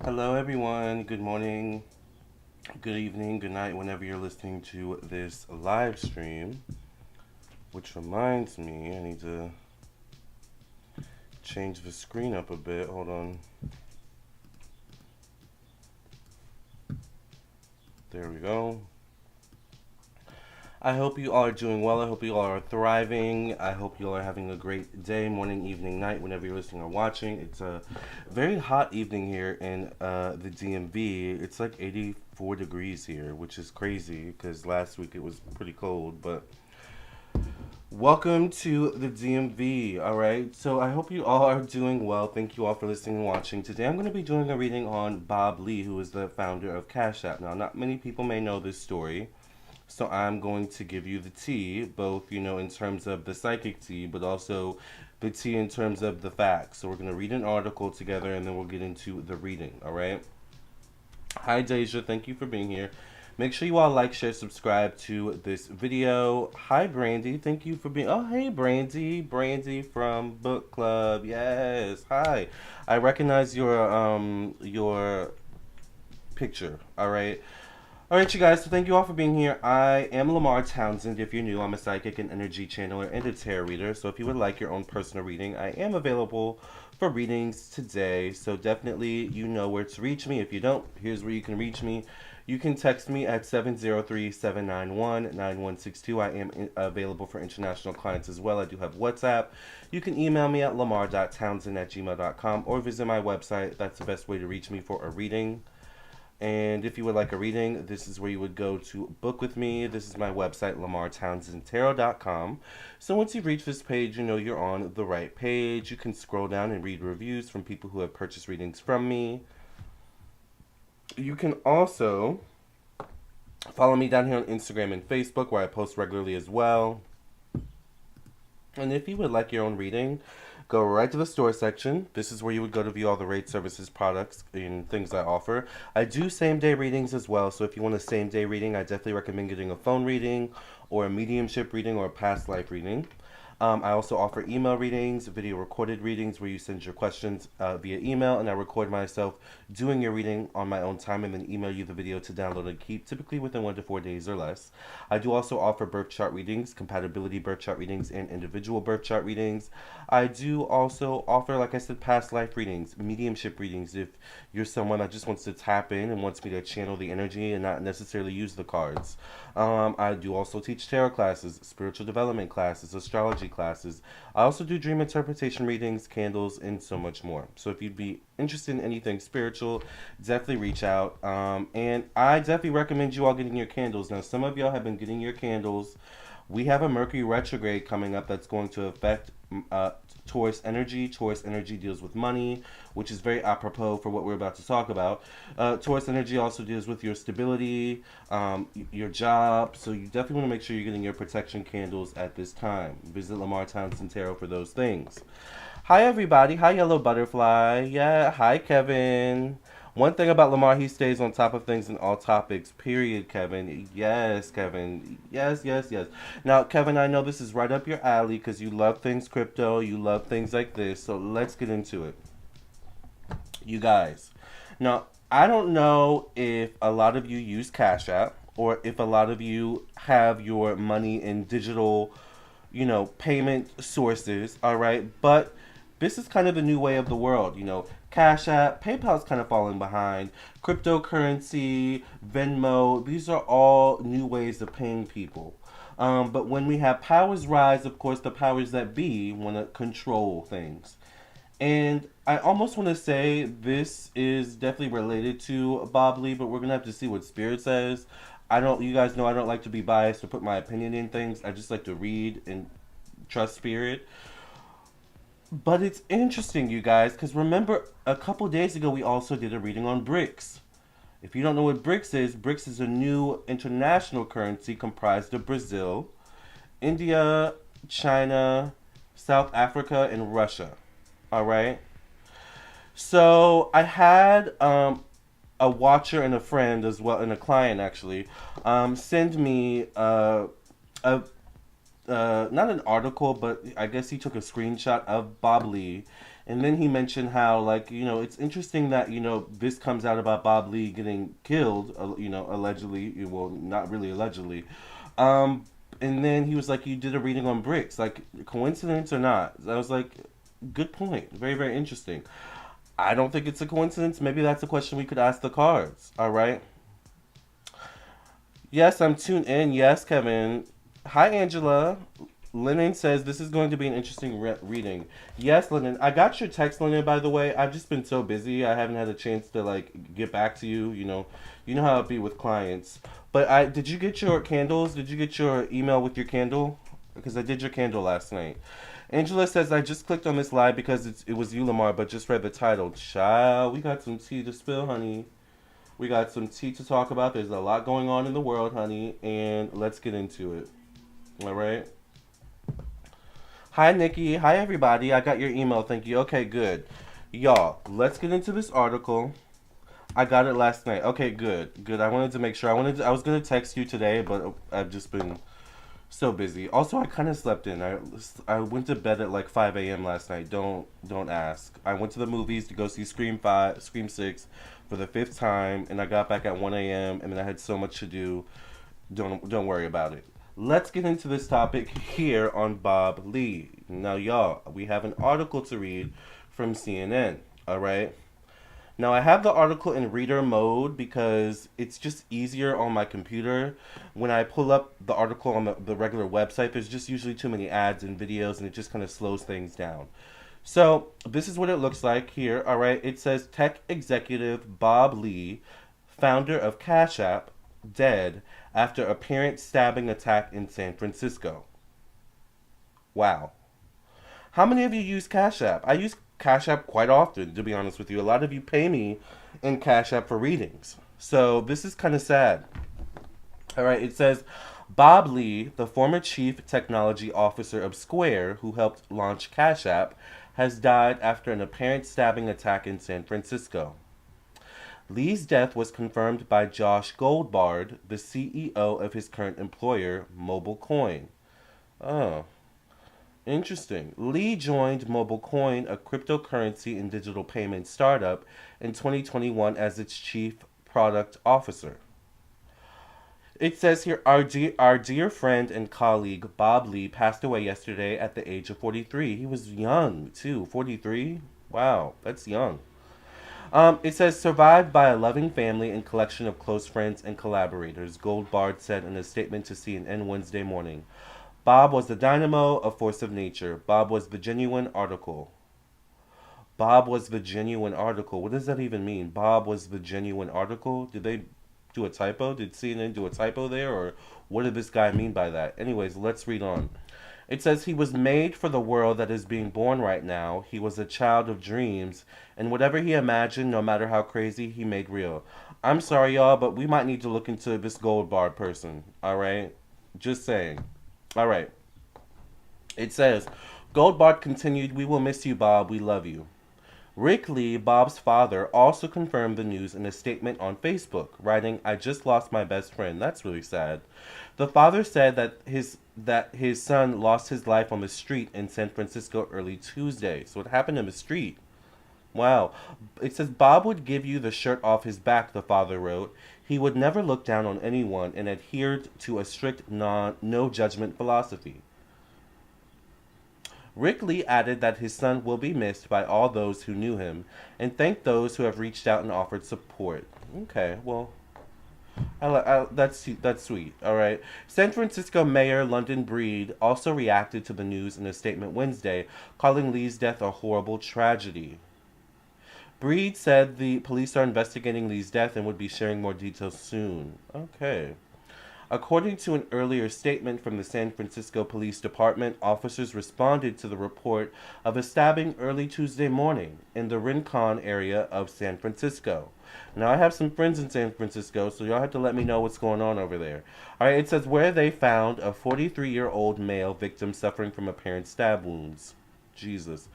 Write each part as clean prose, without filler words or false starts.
Hello, everyone. Good morning, good evening, good night, whenever you're listening to this live stream. Which reminds me, I need to change the screen up a bit. Hold on. There we go. I hope you all are doing well. I hope you all are thriving. I hope you all are having a great day, morning, evening, night, whenever you're listening or watching. It's a very hot evening here in the DMV. It's like 84 degrees here, which is crazy because last week it was pretty cold. But welcome to the DMV. All right. So I hope you all are doing well. Thank you all for listening and watching. Today I'm going to be doing a reading on Bob Lee, who is the founder of Cash App. Now, not many people may know this story. So I'm going to give you the tea, both, in terms of the psychic tea, but also the tea in terms of the facts. So we're going to read an article together and then we'll get into the reading, all right? Hi, Deja. Thank you for being here. Make sure you all like, share, subscribe to this video. Hi, Brandy. Thank you for being... Oh, hey, Brandy. Brandy from Book Club. Yes. Hi. I recognize your picture, all right? All right, you guys, so thank you all for being here. I am Lamar Townsend. If you're new, I'm a psychic and energy channeler and a tarot reader. So if you would like your own personal reading, I am available for readings today. So definitely you know where to reach me. If you don't, here's where you can reach me. You can text me at 703-791-9162. I am available for international clients as well. I do have WhatsApp. You can email me at lamar.townsend@gmail.com or visit my website. That's the best way to reach me for a reading. And if you would like a reading, this is where you would go to book with me. This is my website, lamartownsendtarot.com. So once you reach this page, you know you're on the right page. You can scroll down and read reviews from people who have purchased readings from me. You can also follow me down here on Instagram and Facebook, where I post regularly as well. And if you would like your own reading, go right to the store section. This is where you would go to view all the rates, services, products, and things I offer. I do same-day readings as well, so if you want a same-day reading, I definitely recommend getting a phone reading or a mediumship reading or a past life reading. I also offer email readings, video recorded readings where you send your questions via email, and I record myself doing your reading on my own time and then email you the video to download and keep, typically within 1 to 4 days or less. I do also offer birth chart readings, compatibility birth chart readings, and individual birth chart readings. I do also offer, like I said, past life readings, mediumship readings, if you're someone that just wants to tap in and wants me to channel the energy and not necessarily use the cards. I do also teach tarot classes, spiritual development classes, astrology classes. I also do dream interpretation readings, candles, and so much more. So if you'd be interested in anything spiritual, definitely reach out. And I definitely recommend you all getting your candles. Now, some of y'all have been getting your candles. We have a Mercury retrograde coming up that's going to affect Taurus energy. Taurus energy deals with money, which is very apropos for what we're about to talk about. Taurus energy also deals with your stability, your job. So you definitely want to make sure you're getting your protection candles at this time. Visit Lamar Townsend Tarot for those things. Hi, everybody. Hi, Yellow Butterfly. Yeah. Hi, Kevin. One thing about Lamar, he stays on top of things in all topics, period, Kevin. Yes, Kevin. Yes, yes, yes. Now, Kevin, I know this is right up your alley because you love things crypto, you love things like this, so let's get into it. You guys. Now, I don't know if a lot of you use Cash App or if a lot of you have your money in digital, payment sources, all right? But this is kind of the new way of the world, Cash App, PayPal's kind of falling behind. Cryptocurrency, Venmo, these are all new ways of paying people. But when we have powers rise, of course, the powers that be want to control things. And I almost want to say this is definitely related to Bob Lee, but we're going to have to see what Spirit says. You guys know I don't like to be biased or put my opinion in things. I just like to read and trust Spirit. But it's interesting, you guys, because remember, a couple days ago we also did a reading on BRICS. If you don't know what BRICS is a new international currency comprised of Brazil, India, China, South Africa, and Russia. All right? So I had a watcher and a friend as well, and a client actually, send me not an article, but I guess he took a screenshot of Bob Lee And then he mentioned how, like, it's interesting that, this comes out about Bob Lee getting killed, allegedly. Well, not really allegedly. Um, and then he was like, you did a reading on bricks. Like, coincidence or not? I was like, good point. Very, very interesting. I don't think it's a coincidence. Maybe that's a question we could ask the cards. All right. Yes, I'm tuned in. Yes, Kevin. Hi, Angela. Lennon says this is going to be an interesting reading. Yes, Lennon. I got your text, Lennon. By the way, I've just been so busy. I haven't had a chance to like get back to you. You know how it be with clients. But I did you get your candles? Did you get your email with your candle? Because I did your candle last night. Angela says I just clicked on this live because it was you, Lamarr, but just read the title. Child, we got some tea to spill, honey. We got some tea to talk about. There's a lot going on in the world, honey, and let's get into it. All right. Hi, Nikki. Hi, everybody. I got your email. Thank you. Okay, good. Y'all, let's get into this article. I got it last night. Okay, good. Good. I wanted to make sure. I was going to text you today, but I've just been so busy. Also, I kind of slept in. I went to bed at like 5 a.m. last night. Don't ask. I went to the movies to go see Scream 6 for the fifth time, and I got back at 1 a.m. and then I had so much to do. Don't worry about it. Let's get into this topic here on Bob Lee. Now, y'all, we have an article to read from CNN. All right. Now, I have the article in reader mode because it's just easier on my computer. When I pull up the article on the regular website, there's just usually too many ads and videos, and it just kind of slows things down. So, this is what it looks like here. All right. It says tech executive Bob Lee, founder of Cash App, dead after apparent stabbing attack in San Francisco. Wow. How many of you use Cash App? I use Cash App quite often, to be honest with you. A lot of you pay me in Cash App for readings. So this is kind of sad. All right, it says Bob Lee, the former chief technology officer of Square, who helped launch Cash App, has died after an apparent stabbing attack in San Francisco. Lee's death was confirmed by Josh Goldbard, the CEO of his current employer, mobilecoin. Oh, interesting. Lee joined mobilecoin, a cryptocurrency and digital payment startup, in 2021 as its chief product officer. It says here, our dear friend and colleague Bob Lee passed away yesterday at the age of 43. He was young, too. 43? Wow, that's young. It says, survived by a loving family and collection of close friends and collaborators, Goldbard said in a statement to CNN Wednesday morning. Bob was the dynamo, a force of nature. Bob was the genuine article. Bob was the genuine article. What does that even mean? Bob was the genuine article? Did they do a typo? Did CNN do a typo there? Or what did this guy mean by that? Anyways, let's read on. It says he was made for the world that is being born right now. He was a child of dreams, and whatever he imagined, no matter how crazy, he made real. I'm sorry, y'all, but we might need to look into this Goldbard person. All right, just saying. All right. It says Goldbart continued, "We will miss you, Bob. We love you." Rick Lee, Bob's father, also confirmed the news in a statement on Facebook, writing, "I just lost my best friend." That's really sad. The father said that his son lost his life on the street in San Francisco early Tuesday. So it happened in the street. Wow. It says Bob would give you the shirt off his back, the father wrote. He would never look down on anyone and adhered to a strict no judgment philosophy. Rick Lee added that his son will be missed by all those who knew him and thanked those who have reached out and offered support. Okay, well, that's sweet. All right. San Francisco Mayor London Breed also reacted to the news in a statement Wednesday, calling Lee's death a horrible tragedy. Breed said the police are investigating Lee's death and would be sharing more details soon. Okay. According to an earlier statement from the San Francisco Police Department, officers responded to the report of a stabbing early Tuesday morning in the Rincon area of San Francisco. Now, I have some friends in San Francisco, so y'all have to let me know what's going on over there. All right, it says where they found a 43-year-old male victim suffering from apparent stab wounds. Jesus.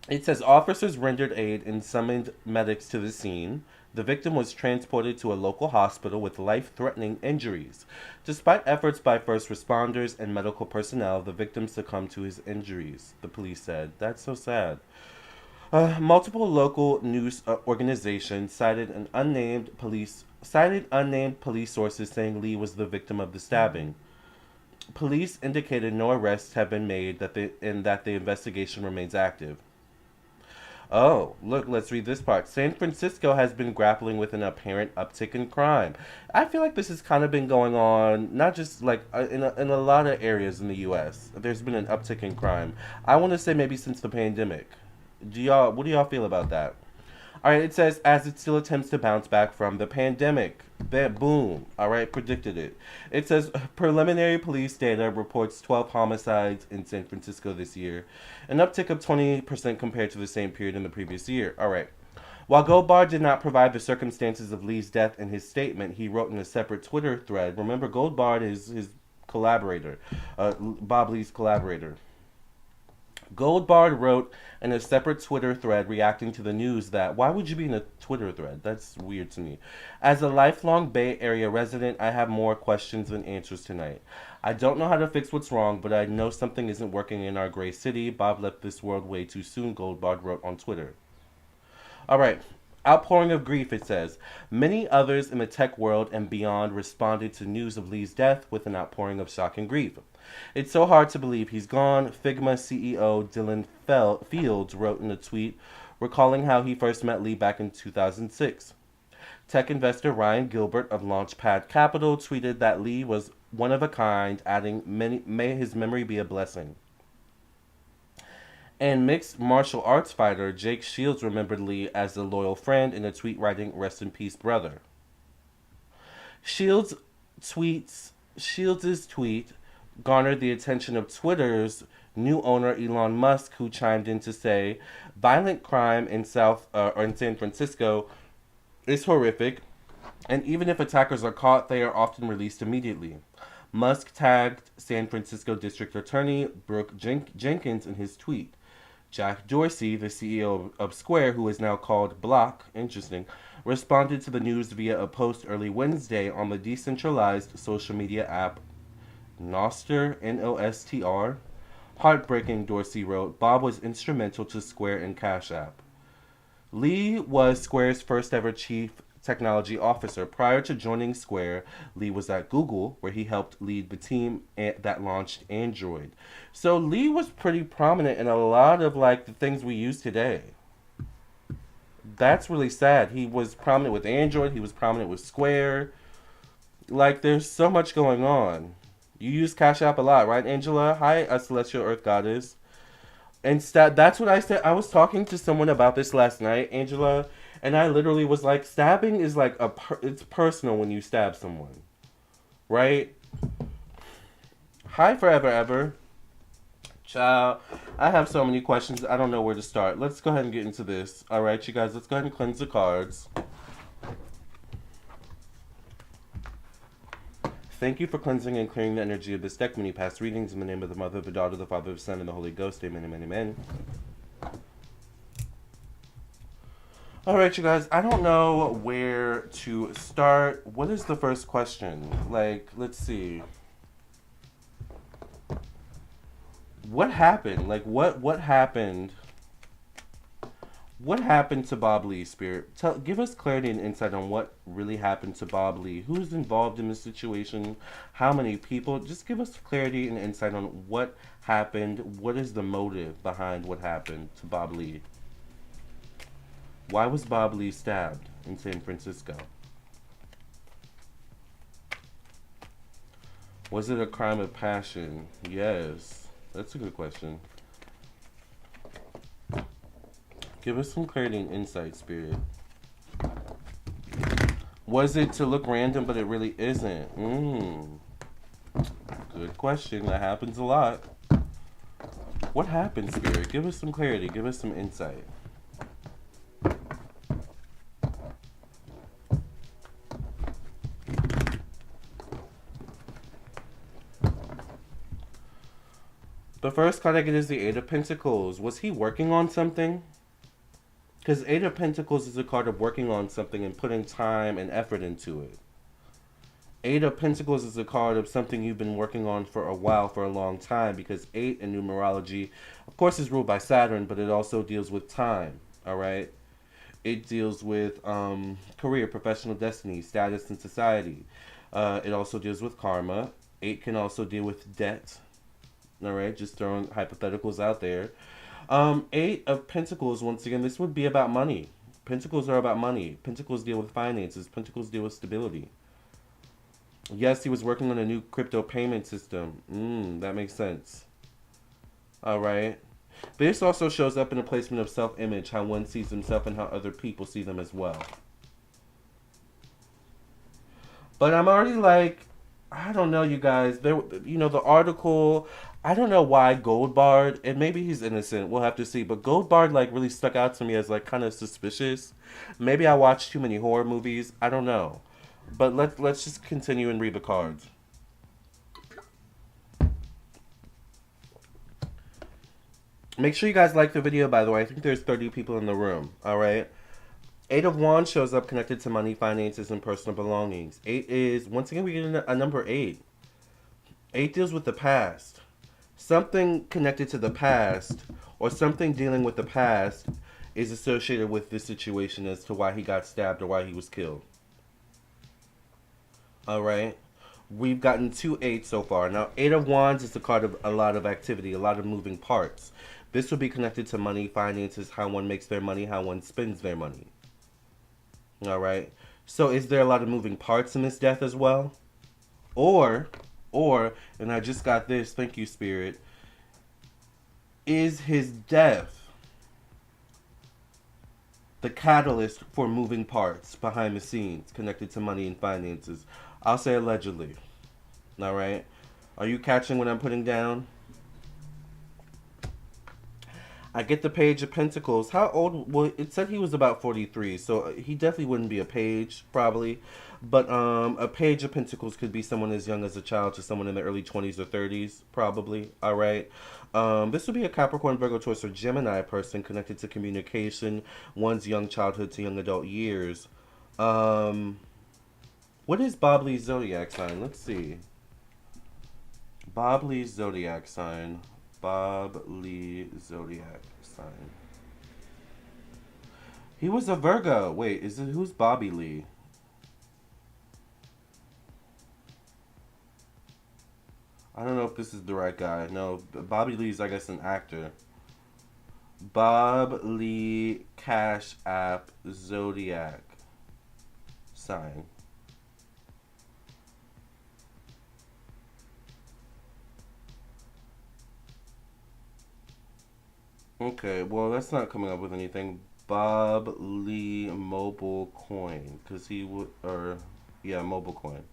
It says officers rendered aid and summoned medics to the scene. The victim was transported to a local hospital with life threatening injuries. Despite efforts by first responders and medical personnel, the victim succumbed to his injuries, the police said. That's so sad. Multiple local news organizations cited unnamed police sources saying Lee was the victim of the stabbing. Police indicated no arrests have been made and that the investigation remains active. Oh, look, let's read this part. San Francisco has been grappling with an apparent uptick in crime. I feel like this has kind of been going on, not just like in a lot of areas in the U.S. There's been an uptick in crime. I want to say maybe since the pandemic. What do y'all feel about that? All right, it says as it still attempts to bounce back from the pandemic. Boom. All right, predicted it. It says preliminary police data reports 12 homicides in San Francisco this year, an uptick of 20% compared to the same period in the previous year. All right. While Goldbar did not provide the circumstances of Lee's death in his statement, he wrote in a separate Twitter thread. Remember, Goldbar is his collaborator, Bob Lee's collaborator. Goldbard wrote in a separate Twitter thread reacting to the news that, why would you be in a Twitter thread? That's weird to me. As a lifelong Bay Area resident, I have more questions than answers tonight. I don't know how to fix what's wrong, but I know something isn't working in our gray city. Bob left this world way too soon, Goldbard wrote on Twitter. All right. Outpouring of grief, it says. Many others in the tech world and beyond responded to news of Lee's death with an outpouring of shock and grief. It's so hard to believe he's gone, Figma CEO Dylan Fields wrote in a tweet, recalling how he first met Lee back in 2006. Tech investor Ryan Gilbert of Launchpad Capital tweeted that Lee was one of a kind, adding, may his memory be a blessing. And mixed martial arts fighter Jake Shields remembered Lee as a loyal friend in a tweet writing, rest in peace, brother. Shields' tweet garnered the attention of Twitter's new owner Elon Musk, who chimed in to say, violent crime in San Francisco is horrific, and even if attackers are caught, they are often released immediately. Musk tagged San Francisco District Attorney Brooke Jenkins in his tweet. Jack Dorsey, the CEO of Square, who is now called Block, interesting, responded to the news via a post early Wednesday on the decentralized social media app Nostr, Nostr. Heartbreaking, Dorsey wrote. Bob was instrumental to Square and Cash App. Lee was Square's first ever chief technology officer. Prior to joining Square, Lee was at Google, where he helped lead the team that launched Android. So Lee was pretty prominent in a lot of like the things we use today. That's really sad. He was prominent with Android. He was prominent with Square. Like, there's so much going on. You use Cash App a lot, right, Angela? Hi, Celestial Earth Goddess. And that's what I said. I was talking to someone about this last night, Angela, and I literally was like, stabbing is like it's personal when you stab someone, right? Hi, Forever Ever. Child, I have so many questions. I don't know where to start. Let's go ahead and get into this. All right, you guys, let's go ahead and cleanse the cards. Thank you for cleansing and clearing the energy of this deck. Many past readings in the name of the Mother, the Daughter, the Father, the Son, and the Holy Ghost. Amen, amen, amen. All right, you guys. I don't know where to start. What is the first question? Like, let's see. What happened? Like, what happened? What happened to Bob Lee, Spirit? Give us clarity and insight on what really happened to Bob Lee. Who's involved in this situation? How many people? Just give us clarity and insight on what happened. What is the motive behind what happened to Bob Lee? Why was Bob Lee stabbed in San Francisco? Was it a crime of passion? Yes. That's a good question. Give us some clarity and insight, Spirit. Was it to look random, but it really isn't? Good question. That happens a lot. What happened, Spirit? Give us some clarity. Give us some insight. The first card I get is the Eight of Pentacles. Was he working on something? Because Eight of Pentacles is a card of working on something and putting time and effort into it. Eight of Pentacles is a card of something you've been working on for a while, for a long time, because 8 in numerology, of course, is ruled by Saturn, but it also deals with time, all right? It deals with career, professional destiny, status in society. It also deals with karma. 8 can also deal with debt, all right? Just throwing hypotheticals out there. 8 of Pentacles, once again, this would be about money. Pentacles are about money. Pentacles deal with finances. Pentacles deal with stability. Yes, he was working on a new crypto payment system. That makes sense. All right. This also shows up in a placement of self-image, how one sees himself and how other people see them as well. But I'm already like, I don't know, you guys. There, the article. I don't know why Goldbard, and maybe he's innocent. We'll have to see. But Goldbard like really stuck out to me as like kind of suspicious. Maybe I watched too many horror movies. I don't know. But let's just continue and read the cards. Make sure you guys like the video, by the way. I think there's 30 people in the room, all right? 8 of Wands shows up connected to money, finances, and personal belongings. 8 is, once again, we get a number 8. 8 deals with the past. Something connected to the past, or something dealing with the past, is associated with this situation as to why he got stabbed or why he was killed. All right. We've gotten 2 8s so far. Now, 8 of Wands is a card of a lot of activity, a lot of moving parts. This will be connected to money, finances, how one makes their money, how one spends their money. All right. So is there a lot of moving parts in this death as well? Or, and I just got this, thank you, Spirit, is his death the catalyst for moving parts behind the scenes connected to money and finances? I'll say allegedly. All right. Are you catching what I'm putting down? I get the Page of Pentacles. How old? Well, it said he was about 43, so he definitely wouldn't be a page, probably. But a Page of Pentacles could be someone as young as a child to someone in the early 20s or 30s, probably. All right. This would be a Capricorn, Virgo, Taurus, or Gemini person connected to communication, one's young childhood to young adult years. What is Bob Lee's zodiac sign? Let's see. Bob Lee's zodiac sign. Bob Lee zodiac sign. He was a Virgo. Wait, who's Bobby Lee? I don't know if this is the right guy. No, Bobby Lee's, I guess, an actor. Bob Lee Cash App zodiac sign. Okay, well, that's not coming up with anything. Bob Lee Mobile Coin. Because he would, yeah, Mobile Coin.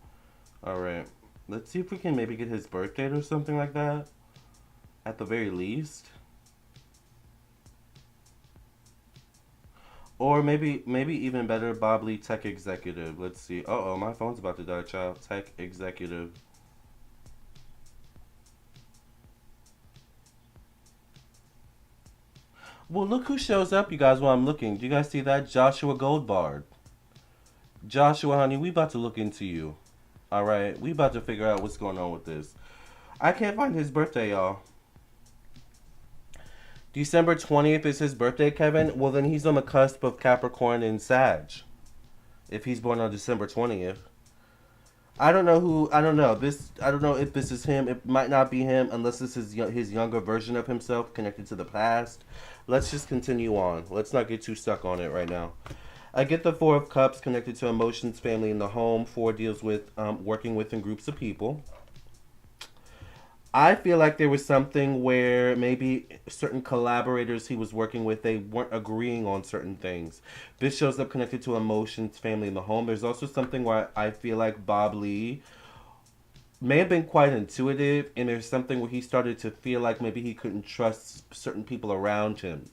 Alright. Let's see if we can maybe get his birth date or something like that. At the very least. Or maybe even better, Bob Lee Tech Executive. Let's see. Uh-oh, my phone's about to die, child. Tech Executive. Well, look who shows up, you guys, while I'm looking. Do you guys see that? Joshua Goldbard. Joshua, honey, we about to look into you. All right? We about to figure out what's going on with this. I can't find his birthday, y'all. December 20th is his birthday, Kevin? Well, then he's on the cusp of Capricorn and Sag. If he's born on December 20th. I don't know I don't know if this is him. It might not be him unless this is his younger version of himself connected to the past. Let's just continue on. Let's not get too stuck on it right now. I get the Four of Cups connected to emotions, family, and the home. 4 deals with working within groups of people. I feel like there was something where maybe certain collaborators he was working with, they weren't agreeing on certain things. This shows up connected to emotions, family, and the home. There's also something where I feel like Bob Lee may have been quite intuitive, and there's something where he started to feel like maybe he couldn't trust certain people around him,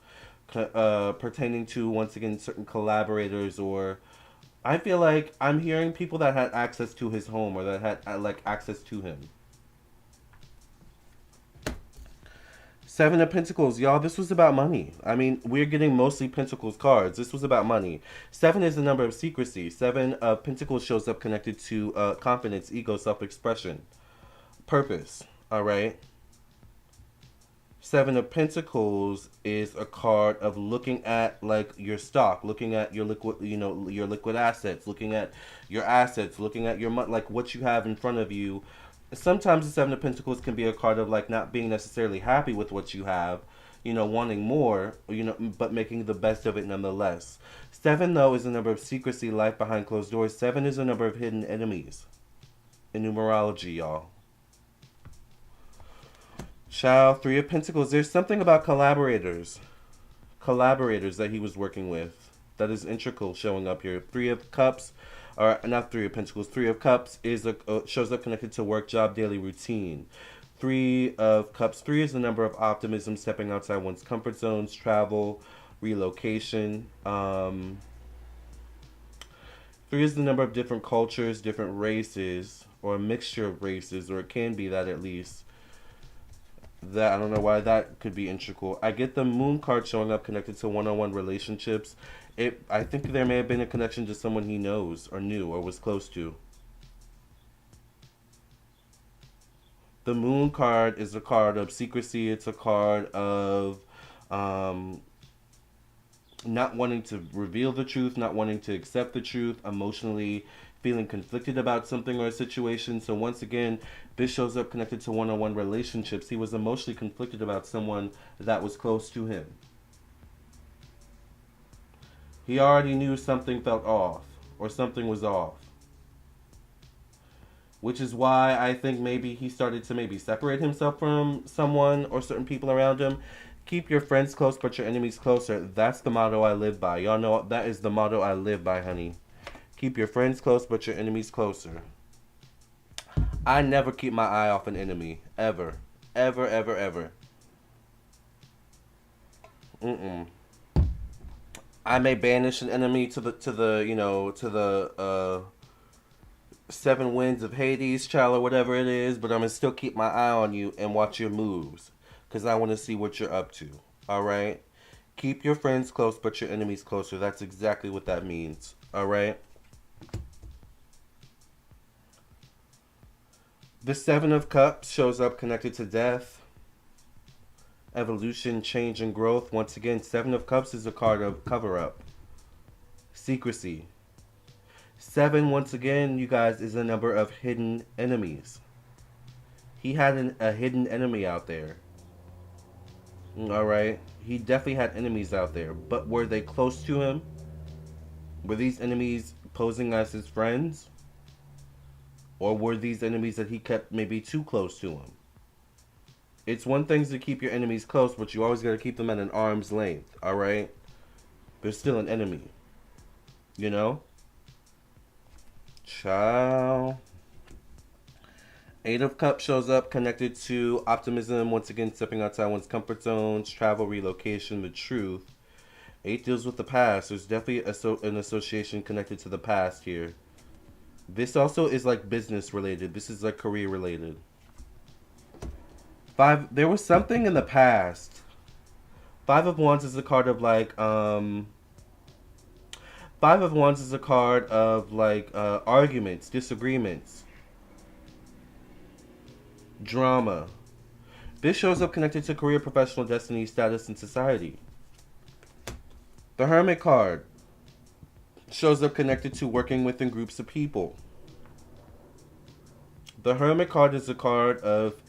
pertaining to, once again, certain collaborators, or I feel like I'm hearing people that had access to his home or that had like access to him. Seven of Pentacles, y'all, this was about money. I mean, we're getting mostly Pentacles cards. This was about money. Seven is the number of secrecy. Seven of Pentacles shows up connected to confidence, ego, self-expression, purpose. All right. Seven of Pentacles is a card of looking at like your stock, looking at your liquid, your liquid assets, looking at your assets, looking at your money, like what you have in front of you. Sometimes the Seven of Pentacles can be a card of like not being necessarily happy with what you have, wanting more, but making the best of it nonetheless. Seven, though, is a number of secrecy, life behind closed doors. Seven is a number of hidden enemies in numerology, y'all. Child, Three of Pentacles. There's something about collaborators that he was working with that is integral showing up here. Three of Cups, or not Three of Pentacles. Three of Cups is shows up connected to work, job, daily routine. Three of Cups. Three is the number of optimism, stepping outside one's comfort zones, travel, relocation. Three is the number of different cultures, different races, or a mixture of races, or it can be that at least. That I don't know why that could be integral. I get the Moon card showing up connected to one-on-one relationships. I think there may have been a connection to someone he knows or knew or was close to. The Moon card is a card of secrecy. It's a card of not wanting to reveal the truth, not wanting to accept the truth, emotionally feeling conflicted about something or a situation. So once again, this shows up connected to one-on-one relationships. He was emotionally conflicted about someone that was close to him. He already knew something felt off or something was off. Which is why I think maybe he started to maybe separate himself from someone or certain people around him. Keep your friends close, but your enemies closer. That's the motto I live by. Y'all know that is the motto I live by, honey. Keep your friends close, but your enemies closer. I never keep my eye off an enemy. Ever. Ever, ever, ever. I may banish an enemy to the seven winds of Hades, child, or whatever it is, but I'm gonna still keep my eye on you and watch your moves. Because I want to see what you're up to. Alright? Keep your friends close, but your enemies closer. That's exactly what that means. Alright? The Seven of Cups shows up connected to death, evolution, change, and growth. Once again, Seven of Cups is a card of cover-up, secrecy. Seven, once again, you guys, is a number of hidden enemies. He had a hidden enemy out there. Alright? He definitely had enemies out there. But were they close to him? Were these enemies posing as his friends? Or were these enemies that he kept maybe too close to him? It's one thing to keep your enemies close, but you always got to keep them at an arm's length, alright? They're still an enemy. You know? Ciao. Eight of Cups shows up connected to optimism, once again stepping outside one's comfort zones, travel, relocation, the truth. Eight deals with the past. There's definitely an association connected to the past here. This also is like business related. This is like career related. Five, there was something in the past. Five of Wands is a card of like, Five of Wands is a card of like arguments, disagreements, drama. This shows up connected to career, professional, destiny, status, and society. The Hermit card shows up connected to working within groups of people. The Hermit card is a card of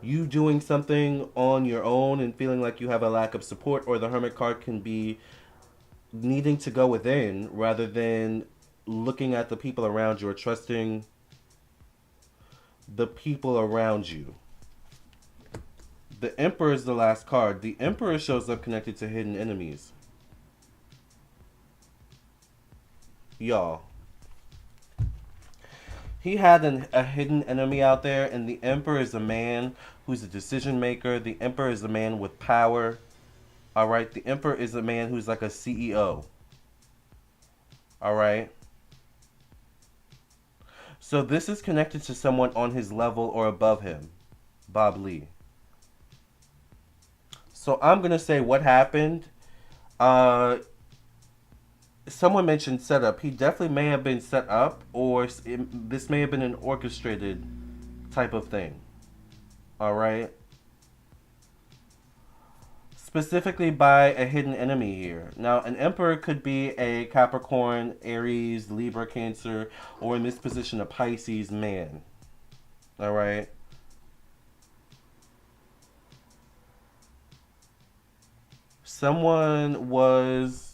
you doing something on your own and feeling like you have a lack of support, or the Hermit card can be needing to go within rather than looking at the people around you or trusting the people around you. The Emperor is the last card. The Emperor shows up connected to hidden enemies. Y'all. He had a hidden enemy out there, and the Emperor is a man who's a decision maker. The Emperor is a man with power. Alright? The Emperor is a man who's like a CEO. Alright? So this is connected to someone on his level or above him. Bob Lee. So I'm gonna say what happened. Uh, Someone mentioned setup. He definitely may have been set up, or this may have been an orchestrated type of thing. All right. Specifically by a hidden enemy here. Now, an emperor could be a Capricorn, Aries, Libra, Cancer, or in this position, a Pisces man. All right. Someone was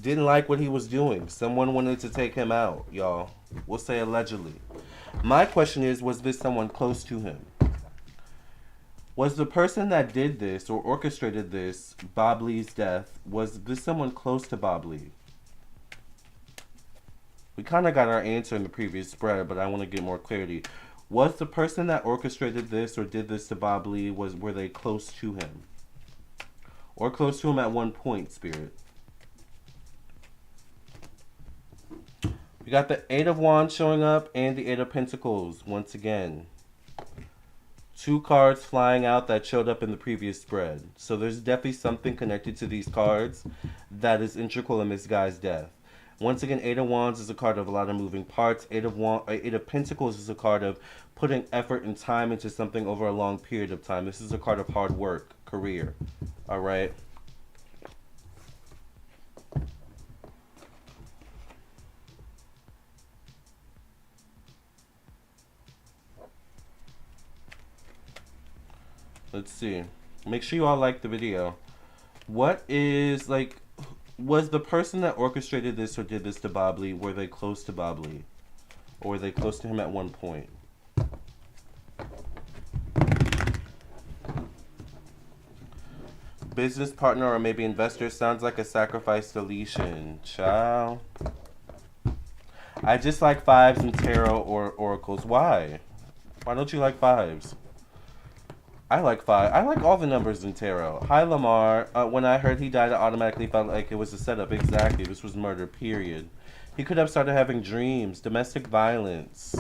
didn't like what he was doing. Someone wanted to take him out, y'all. We'll say allegedly. My question is, was this someone close to him? Was the person that did this or orchestrated this, Bob Lee's death, was this someone close to Bob Lee? We kind of got our answer in the previous spread, but I want to get more clarity. Was the person that orchestrated this or did this to Bob Lee, were they close to him? Or close to him at one point, Spirit? We got the Eight of Wands showing up and the Eight of Pentacles once again. Two cards flying out that showed up in the previous spread. So there's definitely something connected to these cards that is integral in this guy's death. Once again, Eight of Wands is a card of a lot of moving parts. Eight of Pentacles is a card of putting effort and time into something over a long period of time. This is a card of hard work, career. All right. Let's see. Make sure you all like the video. What is, like, was the person that orchestrated this or did this to Bob Lee, were they close to Bob Lee? Or were they close to him at one point? Business partner or maybe investor. Sounds like a sacrifice deletion. Ciao. I just like fives in tarot or oracles. Why? Why don't you like fives? I like five. I like all the numbers in tarot. Hi, Lamarr. When I heard he died, I automatically felt like it was a setup. Exactly. This was murder, period. He could have started having dreams. Domestic violence.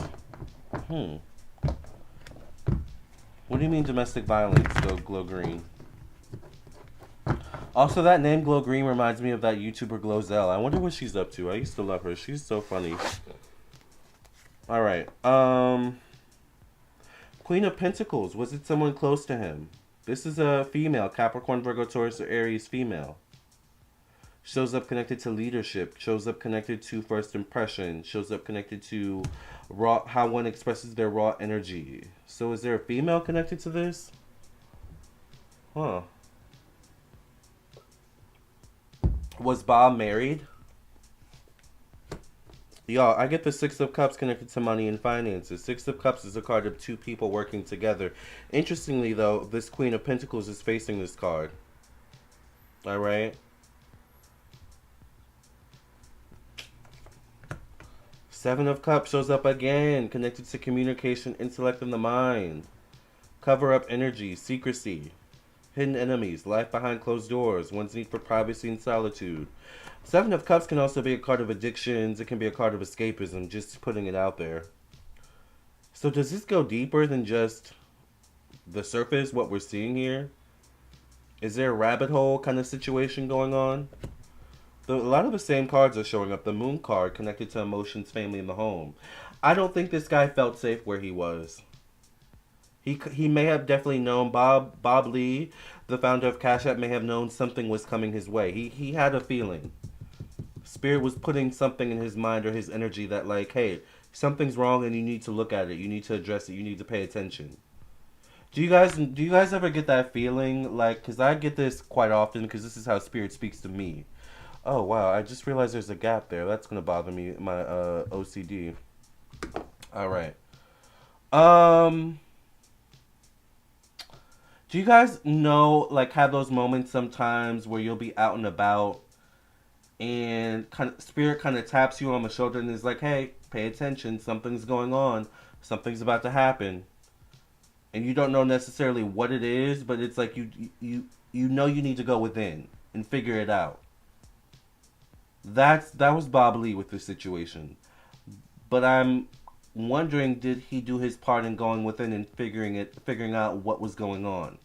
What do you mean domestic violence, Glow Green? Also, that name Glow Green reminds me of that YouTuber Glozell. I wonder what she's up to. I used to love her. She's so funny. Alright. Queen of Pentacles. Was it someone close to him? This is a female. Capricorn, Virgo, Taurus, or Aries female. Shows up connected to leadership. Shows up connected to first impression. Shows up connected to how one expresses their raw energy. So is there a female connected to this? Huh. Was Bob married? Y'all, I get the Six of Cups connected to money and finances. Six of Cups is a card of two people working together. Interestingly, though, this Queen of Pentacles is facing this card. Alright? Seven of Cups shows up again, connected to communication, intellect, and the mind. Cover up energy, secrecy, hidden enemies, life behind closed doors, one's need for privacy and solitude. Seven of Cups can also be a card of addictions. It can be a card of escapism, just putting it out there. So does this go deeper than just the surface, what we're seeing here? Is there a rabbit hole kind of situation going on? A lot of the same cards are showing up. The Moon card connected to emotions, family, and the home. I don't think this guy felt safe where he was. He may have definitely known Bob Lee, the founder of Cash App, may have known something was coming his way. He had a feeling. Spirit was putting something in his mind or his energy that, like, hey, something's wrong and you need to look at it. You need to address it. You need to pay attention. Do you guys ever get that feeling? Like, because I get this quite often because this is how Spirit speaks to me. Oh, wow. I just realized there's a gap there. That's going to bother me, my OCD. All right. Do you guys know, like, have those moments sometimes where you'll be out and about and Spirit kind of taps you on the shoulder and is like, hey, pay attention, something's going on, something's about to happen, and you don't know necessarily what it is, but it's like you know you need to go within and figure it out. That was Bob Lee with this situation, but I'm wondering, did he do his part in going within and figuring out what was going on?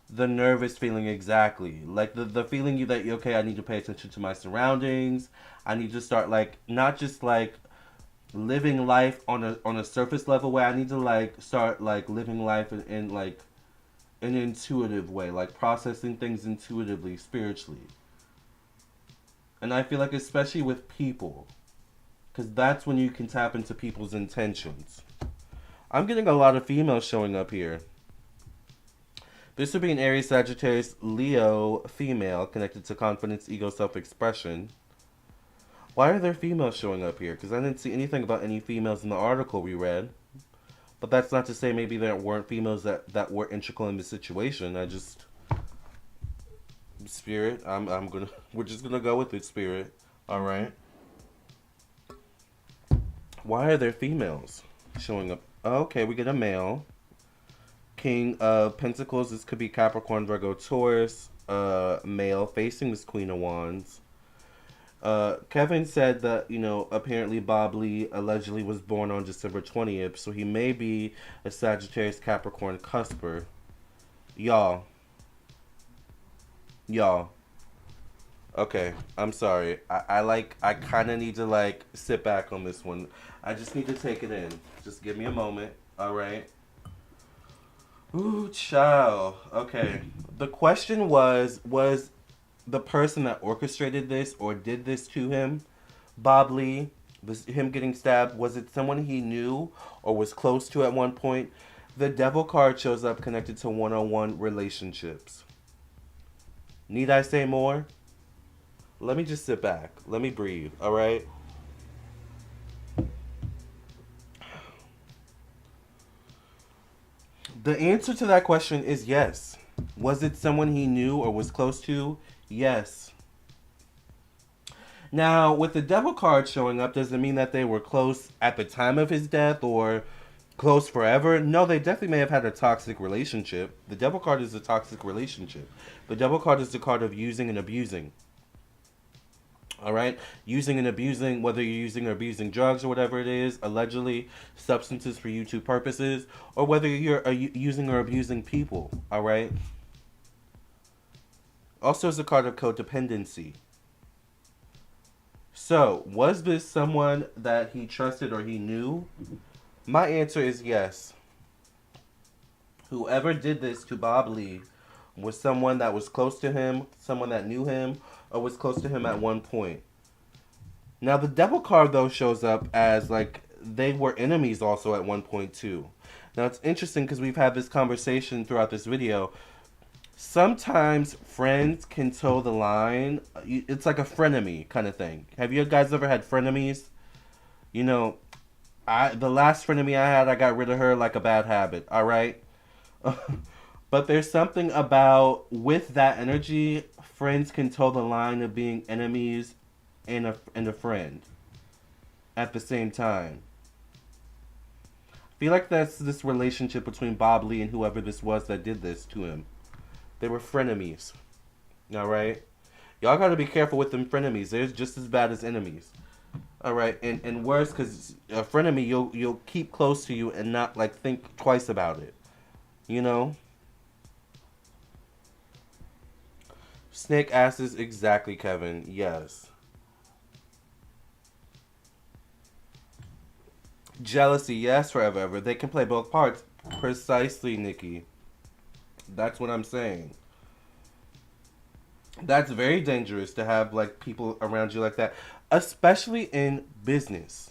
The nervous feeling, exactly. Like the feeling you that okay, I need to pay attention to my surroundings. I need to start like not just like living life on a surface level way. I need to like start like living life in like an intuitive way, like processing things intuitively, spiritually. And I feel like especially with people, because that's when you can tap into people's intentions. I'm getting a lot of females showing up here. This would be an Aries, Sagittarius, Leo female connected to confidence, ego, self-expression. Why are there females showing up here? Because I didn't see anything about any females in the article we read. But that's not to say maybe there weren't females that were integral in the situation. I just spirit. I'm gonna we're just gonna go with it, spirit. Alright. Why are there females showing up? Oh, okay, we get a male. King of Pentacles. This could be Capricorn, Virgo, Taurus. Male facing this Queen of Wands. Kevin said that, apparently Bob Lee allegedly was born on December 20th, so he may be a Sagittarius Capricorn cusper. Y'all. Okay, I'm sorry. I kind of need to, sit back on this one. I just need to take it in. Just give me a moment, alright? Ooh, child. Okay. The question was the person that orchestrated this or did this to him, Bob Lee, him getting stabbed, was it someone he knew or was close to at one point? The devil card shows up connected to one-on-one relationships. Need I say more? Let me just sit back. Let me breathe, all right? The answer to that question is yes. Was it someone he knew or was close to? Yes. Now, with the devil card showing up, does it mean that they were close at the time of his death or close forever? No, they definitely may have had a toxic relationship. The devil card is a toxic relationship. The devil card is the card of using and abusing. All right, using and abusing, whether you're using or abusing drugs or whatever it is, allegedly substances for YouTube purposes, or whether you're using or abusing people. All right. Also, is a card of codependency. So, was this someone that he trusted or he knew? My answer is yes. Whoever did this to Bob Lee was someone that was close to him, someone that knew him, or was close to him at one point. Now, the devil card, though, shows up as, they were enemies also at one point, too. Now, it's interesting because we've had this conversation throughout this video. Sometimes friends can toe the line. It's like a frenemy kind of thing. Have you guys ever had frenemies? The last frenemy I had, I got rid of her like a bad habit, all right? But there's something about, with that energy, friends can toe the line of being enemies and a friend at the same time. I feel like that's this relationship between Bob Lee and whoever this was that did this to him. They were frenemies. Alright? Y'all gotta be careful with them frenemies. They're just as bad as enemies. Alright? And worse, because a frenemy, you'll keep close to you and not, think twice about it. Snake asses, exactly, Kevin. Yes. Jealousy, yes, forever. They can play both parts. Precisely, Nikki. That's what I'm saying. That's very dangerous to have, people around you like that. Especially in business.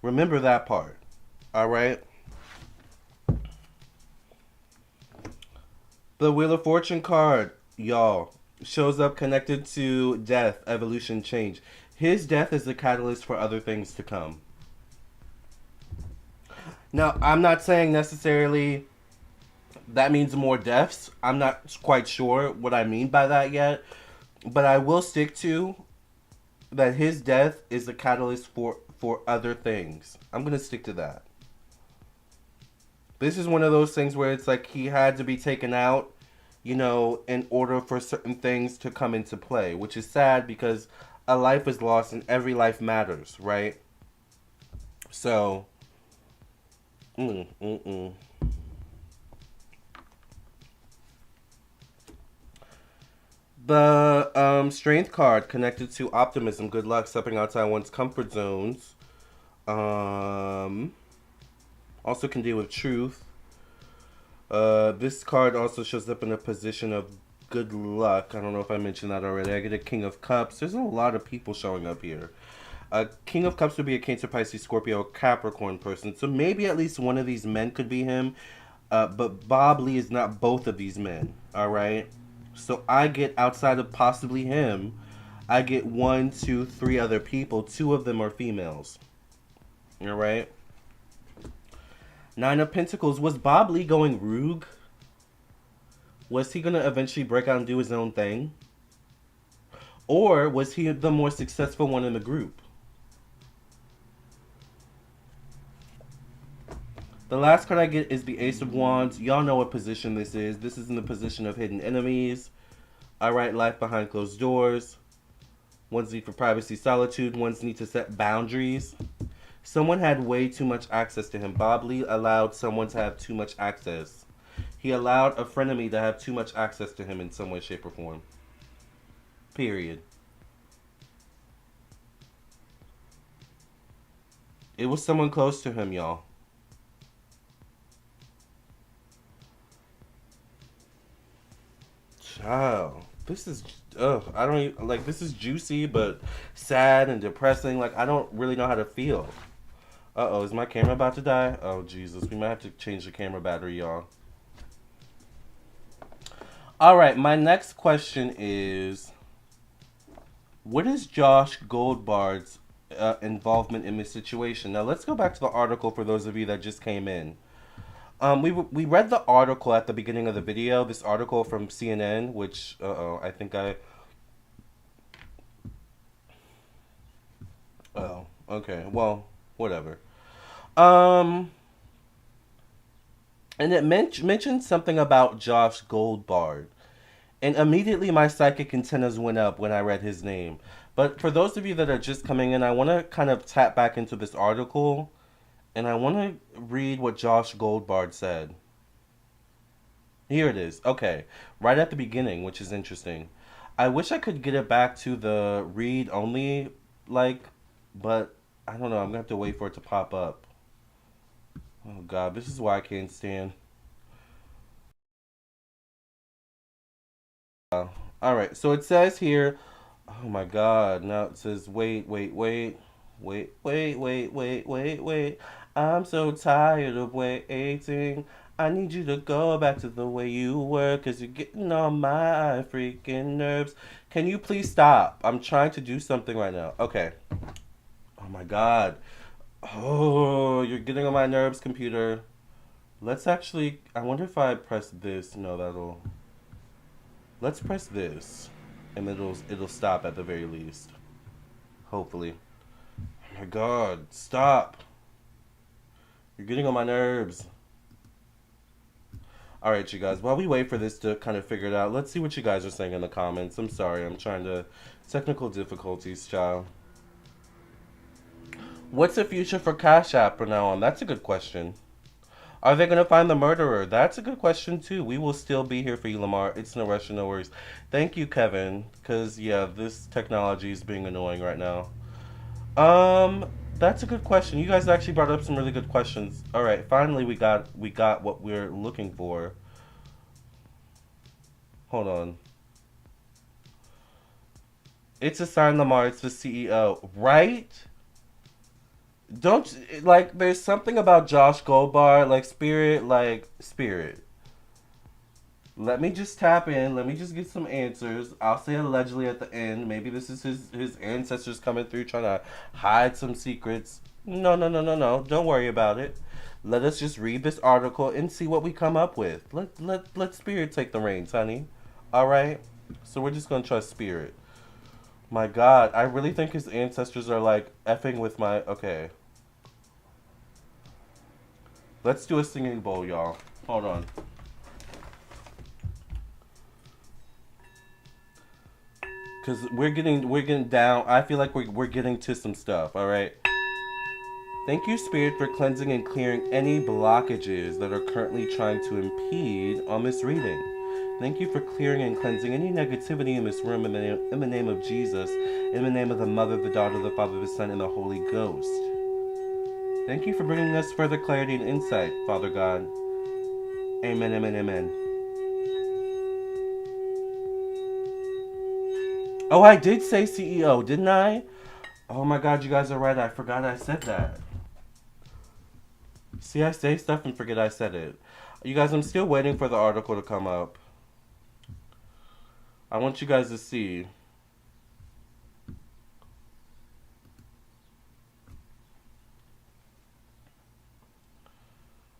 Remember that part. Alright? The Wheel of Fortune card, y'all, shows up connected to death, evolution, change. His death is the catalyst for other things to come. Now, I'm not saying necessarily that means more deaths. I'm not quite sure what I mean by that yet. But I will stick to that his death is the catalyst for other things. I'm going to stick to that. This is one of those things where it's like he had to be taken out, in order for certain things to come into play, which is sad because a life is lost and every life matters, right? So, The strength card connected to optimism. Good luck stepping outside one's comfort zones. Um, Also can deal with truth. This card also shows up in a position of good luck. I don't know if I mentioned that already. I get a King of Cups. There's a lot of people showing up here. A King of Cups would be a Cancer, Pisces, Scorpio, Capricorn person. So maybe at least one of these men could be him. But Bob Lee is not both of these men. All right. So I get, outside of possibly him, I get 1, 2, 3 other people. 2 of them are females. All right. 9 of Pentacles. Was Bob Lee going rogue? Was he going to eventually break out and do his own thing? Or was he the more successful one in the group? The last card I get is the Ace of Wands. Y'all know what position this is. This is in the position of hidden enemies. I write life behind closed doors. One's need for privacy, solitude. One's need to set boundaries. Someone had way too much access to him. Bob Lee allowed someone to have too much access. He allowed a frenemy to have too much access to him in some way, shape, or form. Period. It was someone close to him, y'all. Child, this is, I don't even, like, this is juicy, but sad and depressing. Like, I don't really know how to feel. Uh-oh, is my camera about to die? Oh, Jesus, we might have to change the camera battery, y'all. All right, my next question is, what is Josh Goldbard's involvement in this situation? Now, let's go back to the article for those of you that just came in. We read the article at the beginning of the video. This article from CNN, which I think I. Oh, okay. Well, whatever. And it mentioned something about Josh Goldbard, and immediately my psychic antennas went up when I read his name. But for those of you that are just coming in, I want to kind of tap back into this article. And I want to read what Josh Goldbard said. Here it is. Okay. Right at the beginning, which is interesting. I wish I could get it back to the read only, but I don't know. I'm going to have to wait for it to pop up. Oh, God. This is why I can't stand. Alright. So it says here. Oh, my God. Now it says, wait. I'm so tired of waiting. I need you to go back to the way you were, 'cause you're getting on my freaking nerves. Can you please stop? I'm trying to do something right now. Okay. Oh my God. Oh, you're getting on my nerves, computer. Let's actually, I wonder if I press this. No, let's press this. And it'll stop at the very least. Hopefully. Oh my God, stop. You're getting on my nerves. Alright, you guys, while we wait for this to kind of figure it out, let's see what you guys are saying in the comments. I'm sorry, I'm trying to... Technical difficulties, child. What's the future for Cash App from now on? That's a good question. Are they going to find the murderer? That's a good question, too. We will still be here for you, Lamarr. It's no rush, no worries. Thank you, Kevin, because, yeah, this technology is being annoying right now. That's a good question. You guys actually brought up some really good questions. All right, finally we got what we're looking for. Hold on. It's a sign, Lamarr. It's the CEO, right? Don't, like, there's something about Josh Goldbard, like spirit. Let me just tap in. Let me just get some answers. I'll say allegedly at the end. Maybe this is his ancestors coming through trying to hide some secrets. No. Don't worry about it. Let us just read this article and see what we come up with. Let Spirit take the reins, honey. All right? So we're just going to trust Spirit. My God, I really think his ancestors are like effing with my... Okay. Let's do a singing bowl, y'all. Hold on. Because we're getting down. I feel like we're getting to some stuff, all right? Thank you, Spirit, for cleansing and clearing any blockages that are currently trying to impede on this reading. Thank you for clearing and cleansing any negativity in this room in the name of Jesus, in the name of the Mother, the Daughter, the Father, the Son, and the Holy Ghost. Thank you for bringing us further clarity and insight, Father God. Amen, amen, amen. Oh, I did say CEO, didn't I? Oh my God, you guys are right. I forgot I said that. See, I say stuff and forget I said it. You guys, I'm still waiting for the article to come up. I want you guys to see.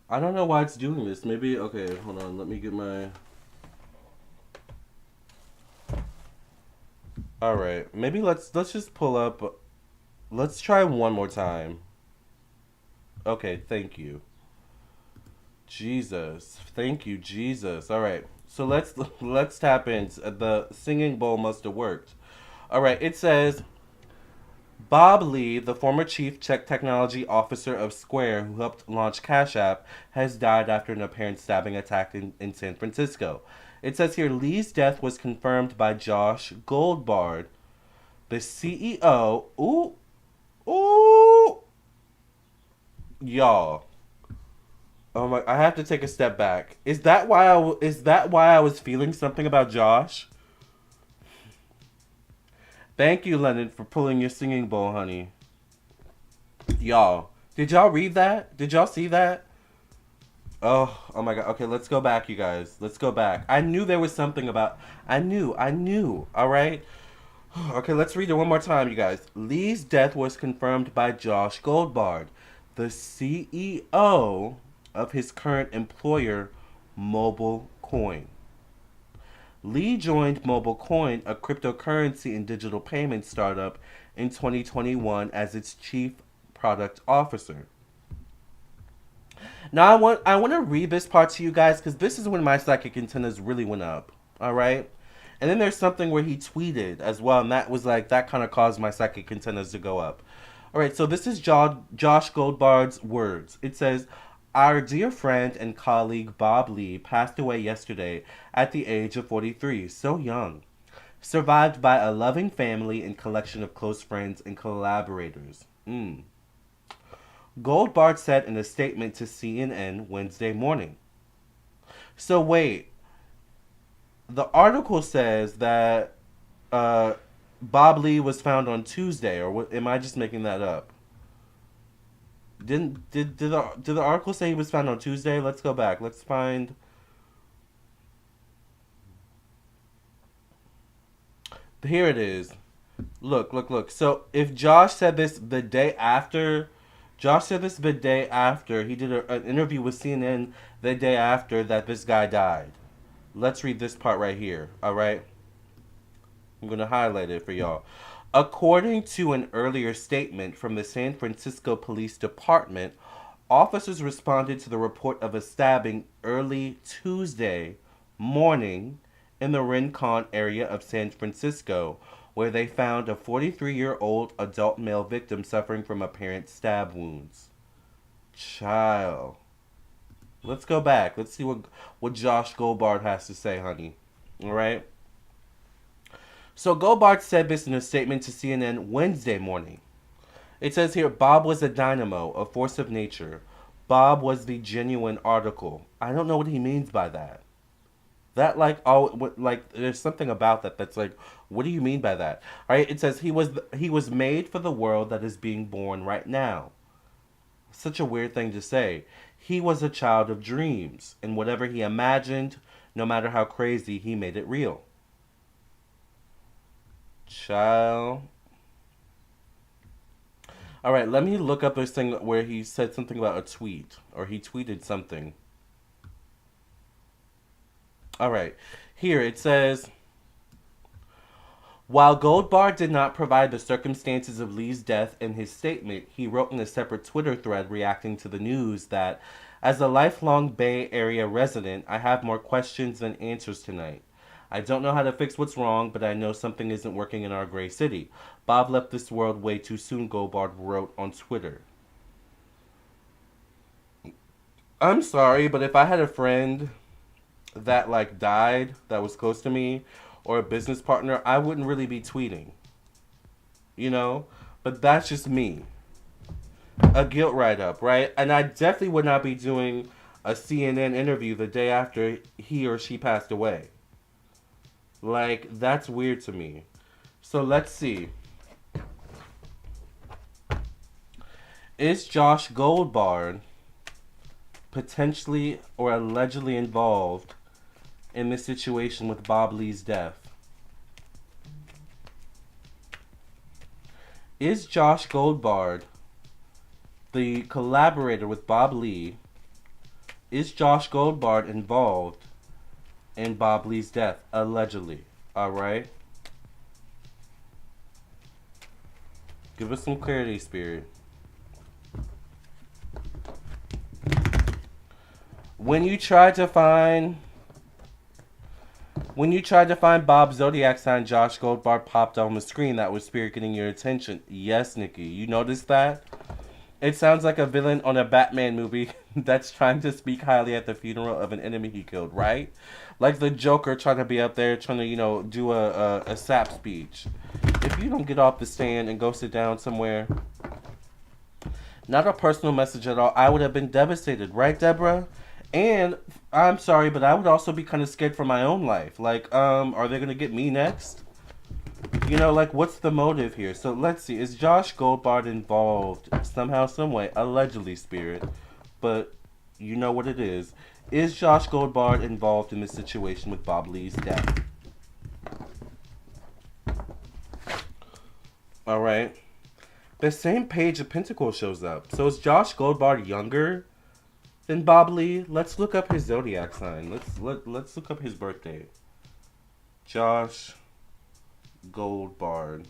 I don't know why it's doing this. Maybe, okay, hold on. Let me get my... Alright, maybe let's just pull up... Let's try one more time. Okay, thank you. Jesus. Thank you, Jesus. Alright, so let's tap in. The singing bowl must have worked. Alright, it says... Bob Lee, the former chief technology officer of Square who helped launch Cash App, has died after an apparent stabbing attack in San Francisco. It says here Lee's death was confirmed by Josh Goldbard, the CEO. Ooh, y'all. Oh my! I have to take a step back. Is that why I was feeling something about Josh? Thank you, Lennon, for pulling your singing bowl, honey. Y'all, did y'all read that? Did y'all see that? Oh my God. Okay, let's go back, you guys. Let's go back. I knew there was something about. I knew. All right. Okay, let's read it one more time, you guys. Lee's death was confirmed by Josh Goldbard, the CEO of his current employer, mobilecoin. Lee joined mobilecoin, a cryptocurrency and digital payment startup, in 2021 as its chief product officer. Now I want to read this part to you guys because this is when my psychic antennas really went up. All right, and then there's something where he tweeted as well, and that was like that kind of caused my psychic antennas to go up. All right, so this is Josh Goldbard's words. It says, "Our dear friend and colleague Bob Lee passed away yesterday at the age of 43, so young, survived by a loving family and collection of close friends and collaborators." Goldbart said in a statement to CNN Wednesday morning. So wait, the article says that Bob Lee was found on Tuesday, or what, am I just making that up? Did the article say he was found on Tuesday? Let's go back. Let's find. Here it is. Look. So if Josh said this the day after, he did an interview with CNN the day after that this guy died. Let's read this part right here. All right. I'm going to highlight it for y'all. According to an earlier statement from the San Francisco Police Department, officers responded to the report of a stabbing early Tuesday morning in the Rincon area of San Francisco, where they found a 43-year-old adult male victim suffering from apparent stab wounds. Child. Let's go back. Let's see what Josh Goldbard has to say, honey. All right? So Goldbart said this in a statement to CNN Wednesday morning. It says here, Bob was a dynamo, a force of nature. Bob was the genuine article. I don't know what he means by that. That there's something about that that's like, what do you mean by that? All right, it says he was made for the world that is being born right now. Such a weird thing to say. He was a child of dreams, and whatever he imagined, no matter how crazy, he made it real. Child. All right, let me look up this thing where he said something about a tweet, or he tweeted something. All right, here it says, while Goldbart did not provide the circumstances of Lee's death in his statement, he wrote in a separate Twitter thread reacting to the news that, as a lifelong Bay Area resident, I have more questions than answers tonight. I don't know how to fix what's wrong, but I know something isn't working in our gray city. Bob left this world way too soon, Goldbart wrote on Twitter. I'm sorry, but if I had a friend that like died that was close to me, or a business partner, I wouldn't really be tweeting, you know? But that's just me. A guilt write up, right? And I definitely would not be doing a CNN interview the day after he or she passed away. Like, that's weird to me. So let's see. Is Josh Goldbard potentially or allegedly involved in this situation with Bob Lee's death? Is Josh Goldbard, the collaborator with Bob Lee, is Josh Goldbard involved in Bob Lee's death? Allegedly. Alright? Give us some clarity, Spirit. When you tried to find Bob's zodiac sign, Josh Goldbard popped on the screen. That was Spirit getting your attention. Yes, Nikki. You noticed that? It sounds like a villain on a Batman movie that's trying to speak highly at the funeral of an enemy he killed, right? Like the Joker trying to be up there trying to, do a sap speech. If you don't get off the stand and go sit down somewhere, not a personal message at all, I would have been devastated, right, Deborah? And I'm sorry, but I would also be kind of scared for my own life. Like, are they gonna get me next? Like, what's the motive here? So let's see. Is Josh Goldbard involved somehow, some way? Allegedly, Spirit. But you know what it is. Is Josh Goldbard involved in this situation with Bob Lee's death? All right. The same page of Pentacles shows up. So is Josh Goldbard younger than Bob Lee? Let's look up his zodiac sign. Let's look up his birthday. Josh Goldbard.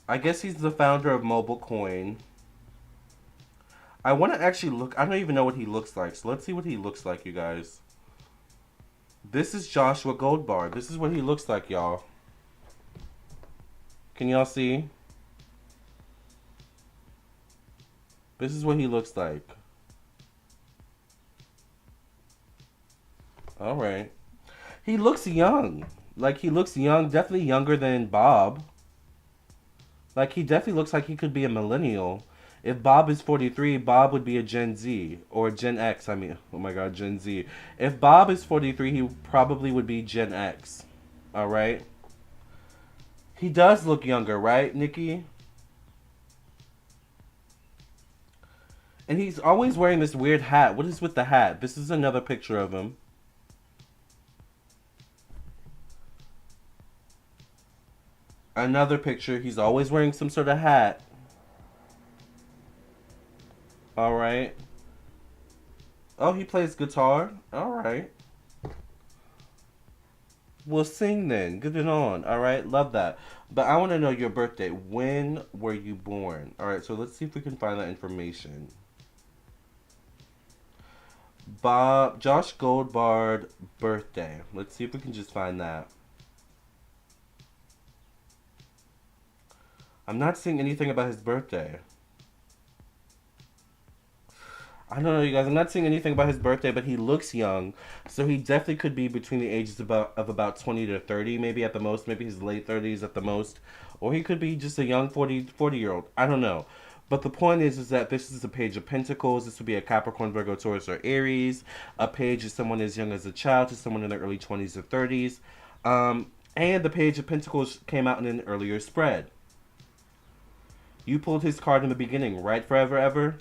I guess he's the founder of mobilecoin. I want to actually look. I don't even know what he looks like. So let's see what he looks like, you guys. This is Joshua Goldbard. This is what he looks like, y'all. Can y'all see? This is what he looks like. Alright. He looks young. Like, he looks young. Definitely younger than Bob. Like, he definitely looks like he could be a millennial. If Bob is 43, Bob would be a Gen Z. Or Gen X, I mean. Oh my god, Gen Z. If Bob is 43, he probably would be Gen X. Alright? He does look younger, right, Nikki? And he's always wearing this weird hat. What is with the hat? This is another picture of him. Another picture. He's always wearing some sort of hat. Alright. Oh, he plays guitar? Alright. We'll sing then. Get it on. Alright? Love that. But I want to know your birthday. When were you born? Alright, so let's see if we can find that information. Josh Goldbard birthday. Let's see if we can just find that. I'm not seeing anything about his birthday. I don't know, you guys. I'm not seeing anything about his birthday, but he looks young. So he definitely could be between the ages of about 20 to 30, maybe at the most. Maybe his late 30s at the most. Or he could be just a young 40-year-old. I don't know. But the point is that this is a page of Pentacles. This would be a Capricorn, Virgo, Taurus, or Aries. A page is someone as young as a child to someone in their early 20s or 30s. And the page of Pentacles came out in an earlier spread. You pulled his card in the beginning, right? Forever, ever?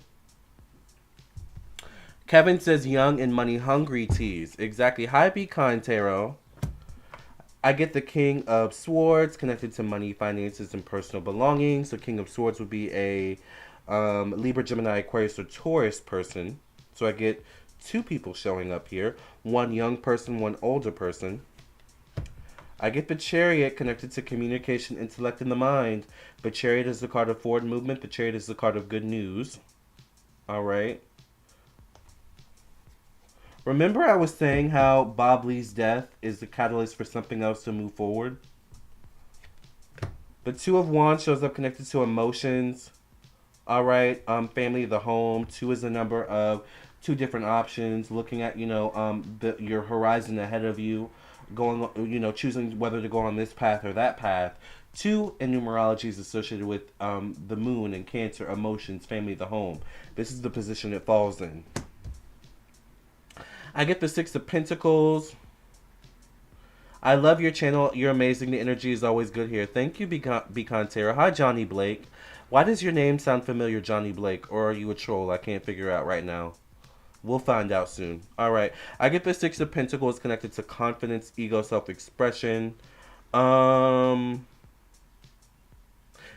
Kevin says young and money hungry tease. Exactly. Hi, Be Kind Tarot. I get the King of Swords connected to money, finances, and personal belongings. So King of Swords would be a Libra, Gemini, Aquarius, or Taurus person. So I get two people showing up here. One young person, one older person. I get the Chariot connected to communication, intellect, and the mind. The Chariot is the card of forward movement. The Chariot is the card of good news. Alright. Remember I was saying how Bob Lee's death is the catalyst for something else to move forward? The Two of Wands shows up connected to emotions. Alright. Family, the home. 2 is the number of two different options, looking at, your horizon ahead of you, going, choosing whether to go on this path or that path. Two, in numerology, is associated with the moon and Cancer, emotions, family, the home. This is the position it falls in. I get the Six of Pentacles. I love your channel. You're amazing. The energy is always good here. Thank you, Beacon Terra. Hi, Johnny Blake. Why does your name sound familiar, Johnny Blake? Or are you a troll? I can't figure out right now. We'll find out soon. All right. I get the Six of Pentacles connected to confidence, ego, self-expression.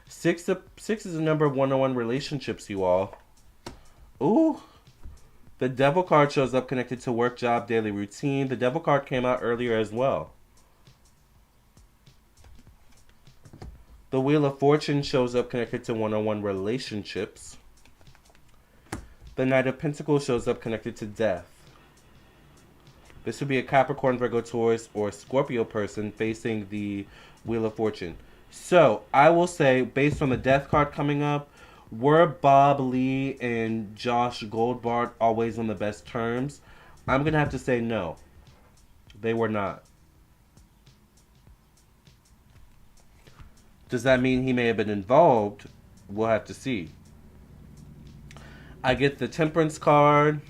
Six is a number of one-on-one relationships, you all. Ooh. The Devil card shows up connected to work, job, daily routine. The Devil card came out earlier as well. The Wheel of Fortune shows up connected to one-on-one relationships. The Knight of Pentacles shows up connected to death. This would be a Capricorn, Virgo, Taurus, or Scorpio person facing the Wheel of Fortune. So, I will say, based on the Death card coming up, were Bob Lee and Josh Goldbart always on the best terms? I'm going to have to say no. They were not. Does that mean he may have been involved? We'll have to see. I get the Temperance card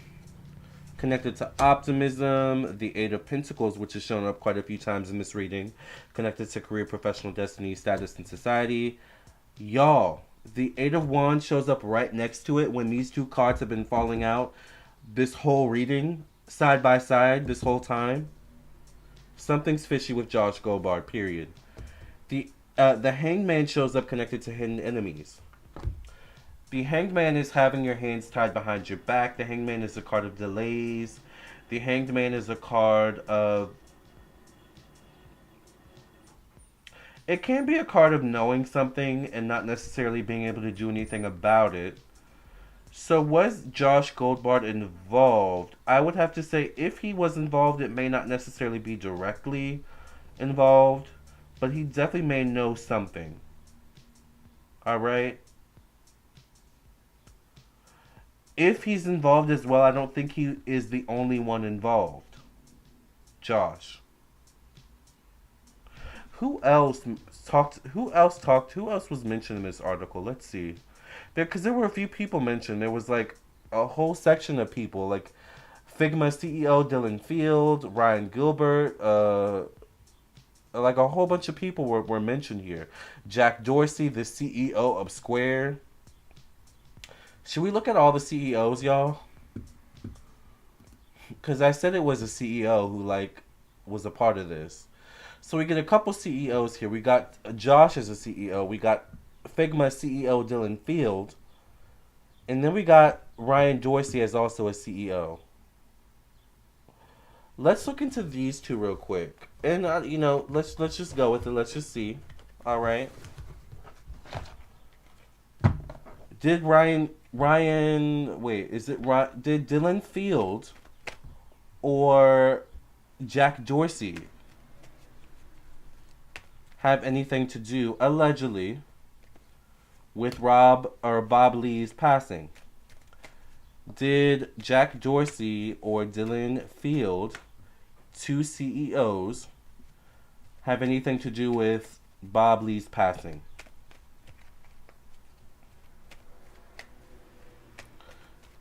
connected to optimism, the Eight of Pentacles, which has shown up quite a few times in this reading, connected to career, professional destiny, status, and society. Y'all, the Eight of Wands shows up right next to it when these two cards have been falling out this whole reading, side by side, this whole time. Something's fishy with Josh Goldbart, period. The Hangman shows up connected to hidden enemies. The Hanged Man is having your hands tied behind your back. The Hanged Man is a card of delays. The Hanged Man is a card of... It can be a card of knowing something and not necessarily being able to do anything about it. So was Josh Goldbart involved? I would have to say if he was involved, it may not necessarily be directly involved, but he definitely may know something. Alright? If he's involved as well, I don't think he is the only one involved. Josh. Who else was mentioned in this article? Let's see. Because there were a few people mentioned. There was like a whole section of people. Like Figma CEO Dylan Field, Ryan Gilbert, like a whole bunch of people were mentioned here. Jack Dorsey, the CEO of Square. Should we look at all the CEOs, y'all? Because I said it was a CEO who, like, was a part of this. So we get a couple CEOs here. We got Josh as a CEO. We got Figma CEO Dylan Field. And then we got Ryan Dorsey as also a CEO. Let's look into these two real quick. And, let's just go with it. Let's just see. All right. Did did Dylan Field or Jack Dorsey have anything to do, allegedly, with Bob Lee's passing? Did Jack Dorsey or Dylan Field, two CEOs, have anything to do with Bob Lee's passing?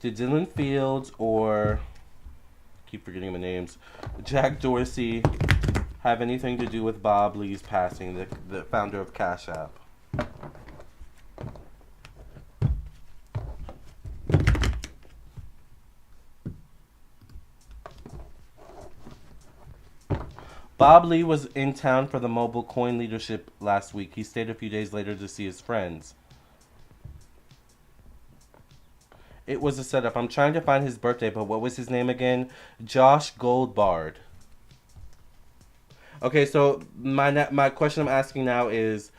Did Dylan Fields or, I keep forgetting the names, Jack Dorsey have anything to do with Bob Lee's passing, the founder of Cash App? Bob Lee was in town for the mobile coin leadership last week. He stayed a few days later to see his friends. It was a setup. I'm trying to find his birthday, but what was his name again? Josh Goldbart. Okay, so my question I'm asking now is,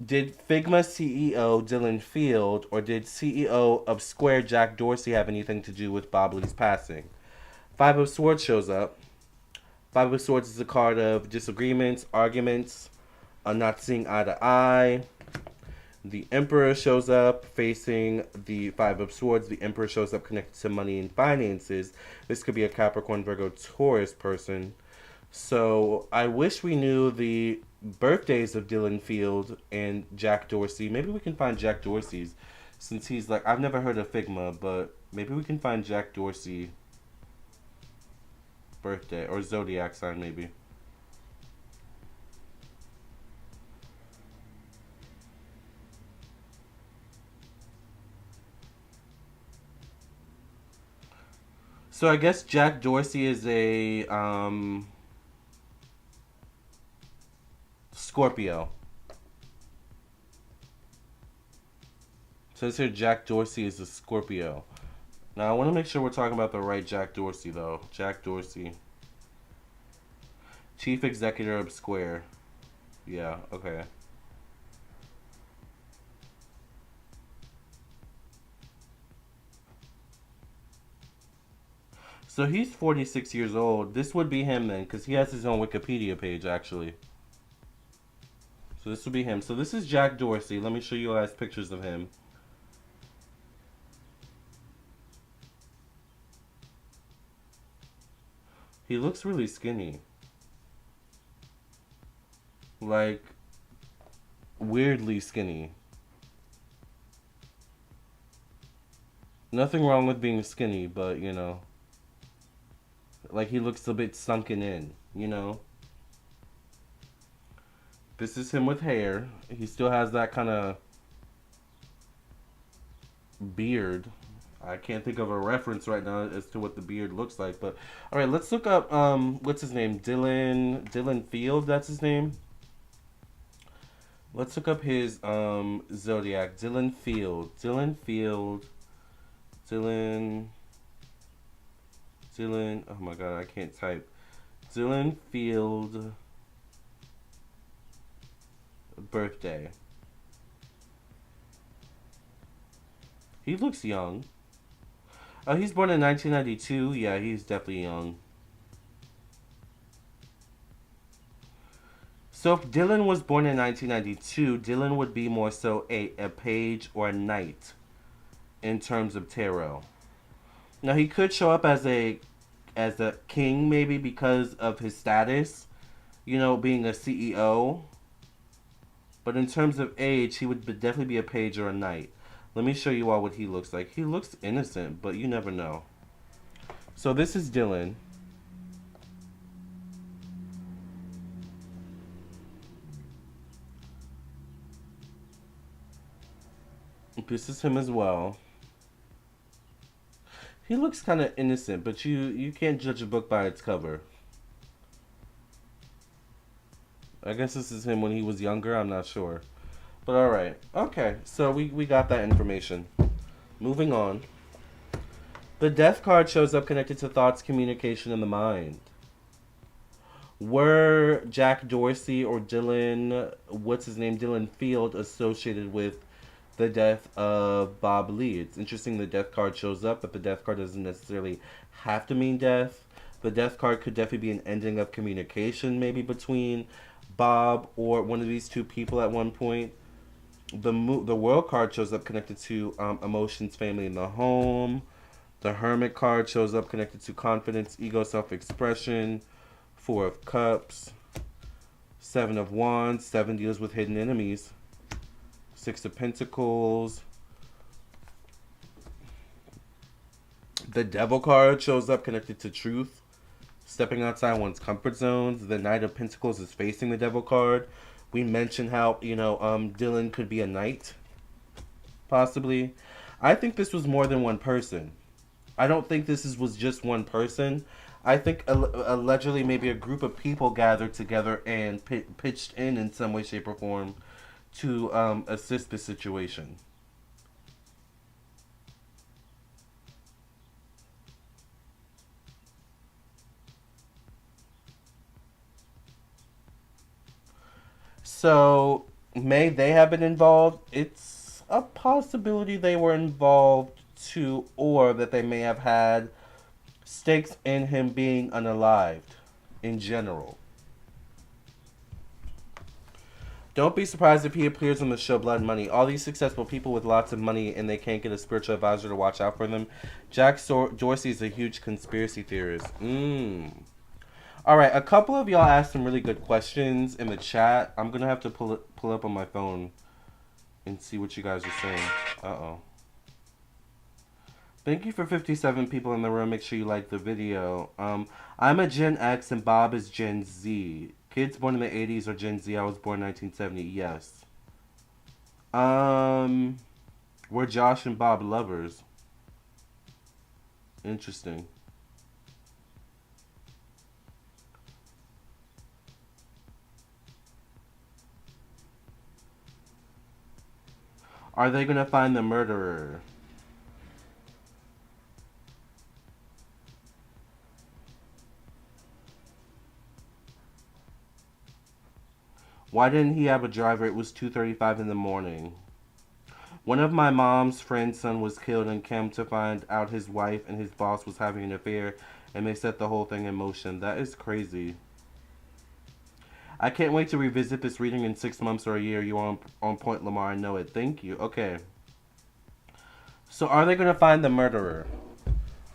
did Figma CEO Dylan Field or did CEO of Square Jack Dorsey have anything to do with Bob Lee's passing? Five of Swords shows up. Five of Swords is a card of disagreements, arguments, not seeing eye to eye. The Emperor shows up facing the Five of Swords. The Emperor shows up connected to money and finances. This could be a Capricorn, Virgo, Taurus person. So I wish we knew the birthdays of Dylan Field and Jack Dorsey. Maybe we can find Jack Dorsey's, since he's like, I've never heard of Figma, but maybe we can find Jack Dorsey birthday or zodiac sign maybe. So I guess Jack Dorsey is a Scorpio. So it says here Jack Dorsey is a Scorpio. Now I want to make sure we're talking about the right Jack Dorsey though. Jack Dorsey, Chief Executive of Square. Yeah, okay. So he's 46 years old. This would be him then, because he has his own Wikipedia page actually. So this would be him. So this is Jack Dorsey. Let me show you guys pictures of him. He looks really skinny. Like, weirdly skinny. Nothing wrong with being skinny, but you know, like he looks a bit sunken in, you know? This is him with hair. He still has that kind of beard. I can't think of a reference right now as to what the beard looks like, but all right, let's look up what's his name? Dylan Field, that's his name. Let's look up his zodiac. Dylan Field. Dylan Field. Dylan Dylan, oh my god, I can't type. Dylan Field birthday. He looks young. Oh, he's born in 1992. Yeah, he's definitely young. So if Dylan was born in 1992, Dylan would be more so a page or a knight in terms of tarot. Now he could show up as a king maybe because of his status, you know, being a CEO. But in terms of age, he would definitely be a page or a knight. Let me show you all what he looks like. He looks innocent, but you never know. So this is Dylan. This is him as well. He looks kind of innocent, but you can't judge a book by its cover. I guess this is him when he was younger. I'm not sure. But alright. Okay, so we got that information. Moving on. The death card shows up connected to thoughts, communication, and the mind. Were Jack Dorsey or Dylan, what's his name, Dylan Field, associated with the death of Bob Lee? It's interesting the death card shows up, but the death card doesn't necessarily have to mean death. The death card could definitely be an ending of communication, maybe between Bob or one of these two people at one point. The world card shows up connected to emotions, family, and the home. The hermit card shows up connected to confidence, ego, self-expression. Four of cups. Seven of wands. Seven deals with hidden enemies. Six of pentacles. The devil card shows up connected to truth, stepping outside one's comfort zones. The Knight of Pentacles is facing the devil card. We mentioned how, you know, Dylan could be a knight, possibly. I think this was more than one person. I don't think was just one person. I think allegedly maybe a group of people gathered together and pitched in some way, shape, or form to assist the situation. So, may they have been involved? It's a possibility they were involved too, or that they may have had stakes in him being unalived in general. Don't be surprised if he appears on the show Blood Money. All these successful people with lots of money and they can't get a spiritual advisor to watch out for them. Dorsey is a huge conspiracy theorist. All right, a couple of y'all asked some really good questions in the chat. I'm gonna have to pull up on my phone and see what you guys are saying. Thank you for 57 people in the room. Make sure you like the video. I'm a Gen X and Bob is Gen Z. Kids born in the 80s are Gen Z. I was born 1970. Yes. We're Josh and Bob lovers. Interesting. Are they gonna find the murderer? Why didn't he have a driver? It was 2:35 in the morning. One of my mom's friend's son was killed and came to find out his wife and his boss was having an affair and they set the whole thing in motion. That is crazy. I can't wait to revisit this reading in 6 months or a year. You are on point, Lamarr. I know it. Thank you. Okay. So are they going to find the murderer?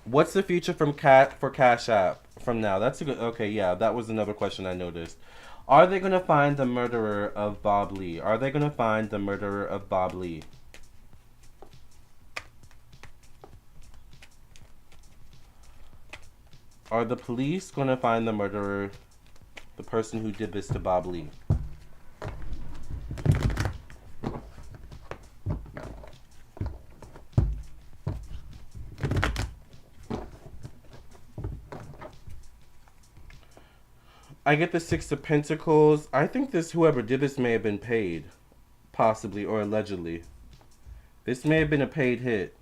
What's the future for Cash App from now? That's a good... Okay, yeah. That was another question I noticed. Are they going to find the murderer of Bob Lee? Are they going to find the murderer of Bob Lee? Are the police going to find the murderer, the person who did this to Bob Lee? I get the Six of Pentacles. I think whoever did this may have been paid. Possibly, or allegedly. This may have been a paid hit.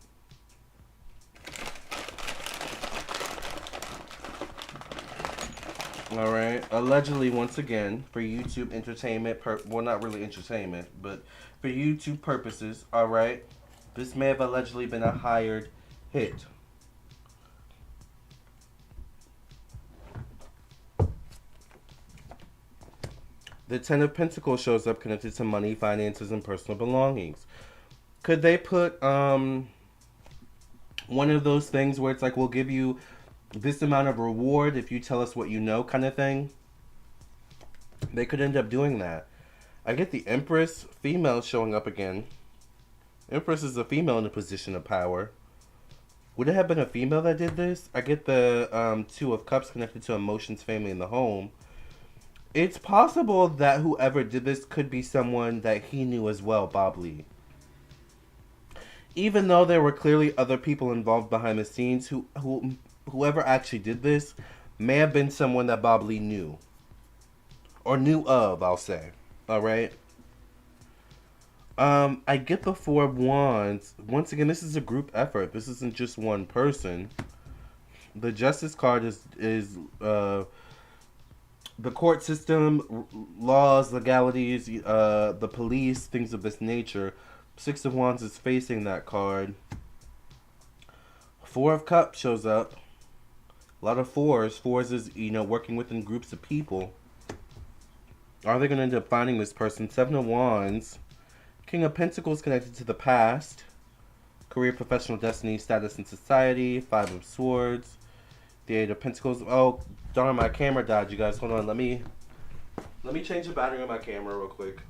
Alright, allegedly, once again, for YouTube entertainment, well, not really entertainment, but for YouTube purposes, alright, this may have allegedly been a hired hit. The Ten of Pentacles shows up connected to money, finances, and personal belongings. Could they put one of those things where it's like, we'll give you this amount of reward if you tell us what you know kind of thing? They could end up doing that. I get the Empress, female, showing up again. Empress is a female in a position of power. Would it have been a female that did this? I get the Two of Cups connected to emotions, family, and the home. It's possible that whoever did this could be someone that he knew as well, Bob Lee. Even though there were clearly other people involved behind the scenes, whoever actually did this may have been someone that Bob Lee knew. Or knew of, I'll say. Alright? I get the Four of Wands. Once again, this is a group effort. This isn't just one person. The Justice card is the court system, laws, legalities, the police, things of this nature. Six of Wands is facing that card. Four of Cups shows up. A lot of fours. Fours is, working within groups of people. Are they going to end up finding this person? Seven of Wands. King of Pentacles connected to the past. Career, professional, destiny, status in society. Five of Swords. The Eight of Pentacles. Oh, darn, my camera died, you guys. Hold on, let me change the battery on my camera real quick.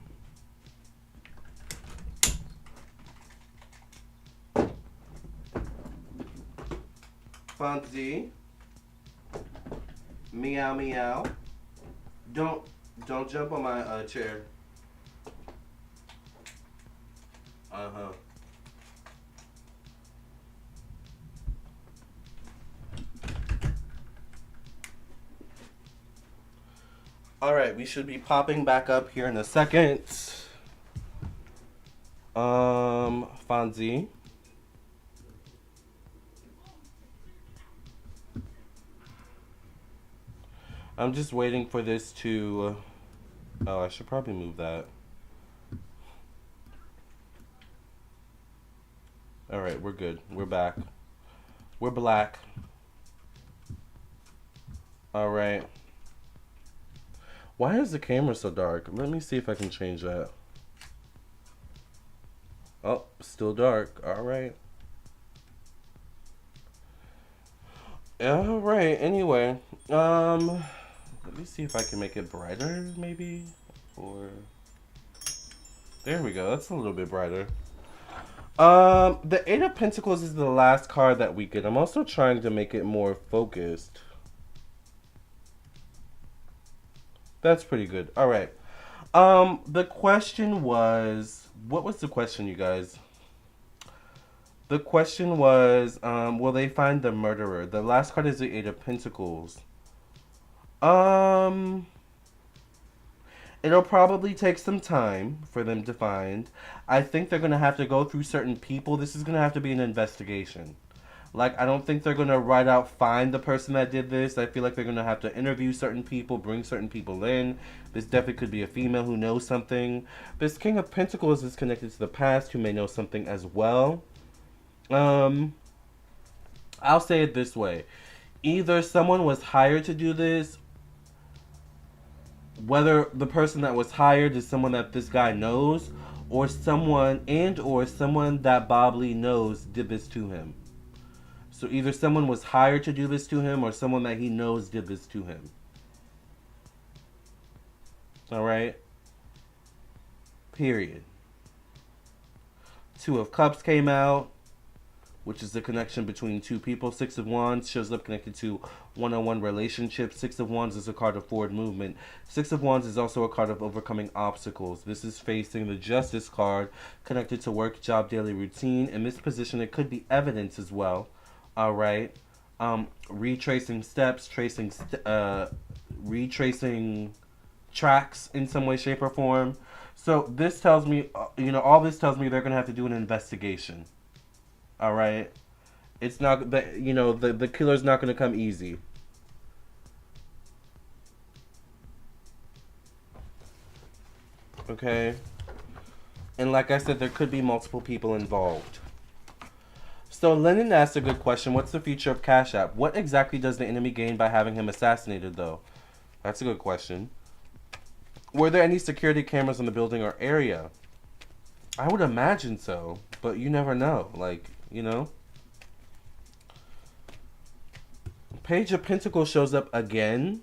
Fonzie. Meow meow. Don't jump on my chair. Uh-huh. Alright, we should be popping back up here in a second. Fonzie. I'm just waiting for this to... oh, I should probably move that. Alright, we're good. We're back. We're black. Alright. Why is the camera so dark? Let me see if I can change that. Oh, still dark. All right. All right. Anyway, let me see if I can make it brighter, maybe, or there we go. That's a little bit brighter. The Eight of Pentacles is the last card that we get. I'm also trying to make it more focused. That's pretty good. All right. The question was, what was the question, you guys? The question was, will they find the murderer? The last card is the Eight of Pentacles. Um, It'll probably take some time for them to find. I think they're gonna have to go through certain people. This is gonna have to be an investigation. Like, I don't think they're gonna right out find the person that did this. I feel like they're gonna have to interview certain people, bring certain people in. This definitely could be a female who knows something. This King of Pentacles is connected to the past, who may know something as well. Um, I'll say it this way. Either someone was hired to do this, whether the person that was hired is someone that this guy knows, or someone that Bob Lee knows did this to him. So either someone was hired to do this to him, or someone that he knows did this to him. Alright? Period. Two of Cups came out, which is the connection between two people. Six of Wands shows up connected to one-on-one relationships. Six of Wands is a card of forward movement. Six of Wands is also a card of overcoming obstacles. This is facing the Justice card, connected to work, job, daily routine. In this position, it could be evidence as well. All right. Retracing steps, retracing tracks in some way, shape, or form. So this tells me, all this tells me they're going to have to do an investigation. All right, it's not that the killer's not going to come easy. Okay, and like I said, there could be multiple people involved. So Lennon asked a good question. What's the future of Cash App? What exactly does the enemy gain by having him assassinated, though? That's a good question. Were there any security cameras in the building or area? I would imagine so, but you never know. Page of Pentacles shows up again.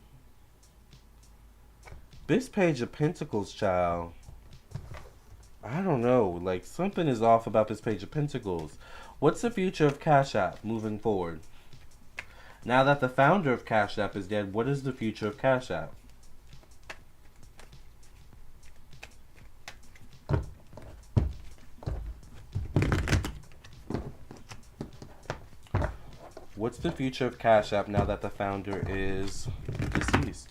This Page of Pentacles, child. I don't know. Like, something is off about this Page of Pentacles. What's the future of Cash App moving forward? Now that the founder of Cash App is dead, what is the future of Cash App? What's the future of Cash App now that the founder is deceased?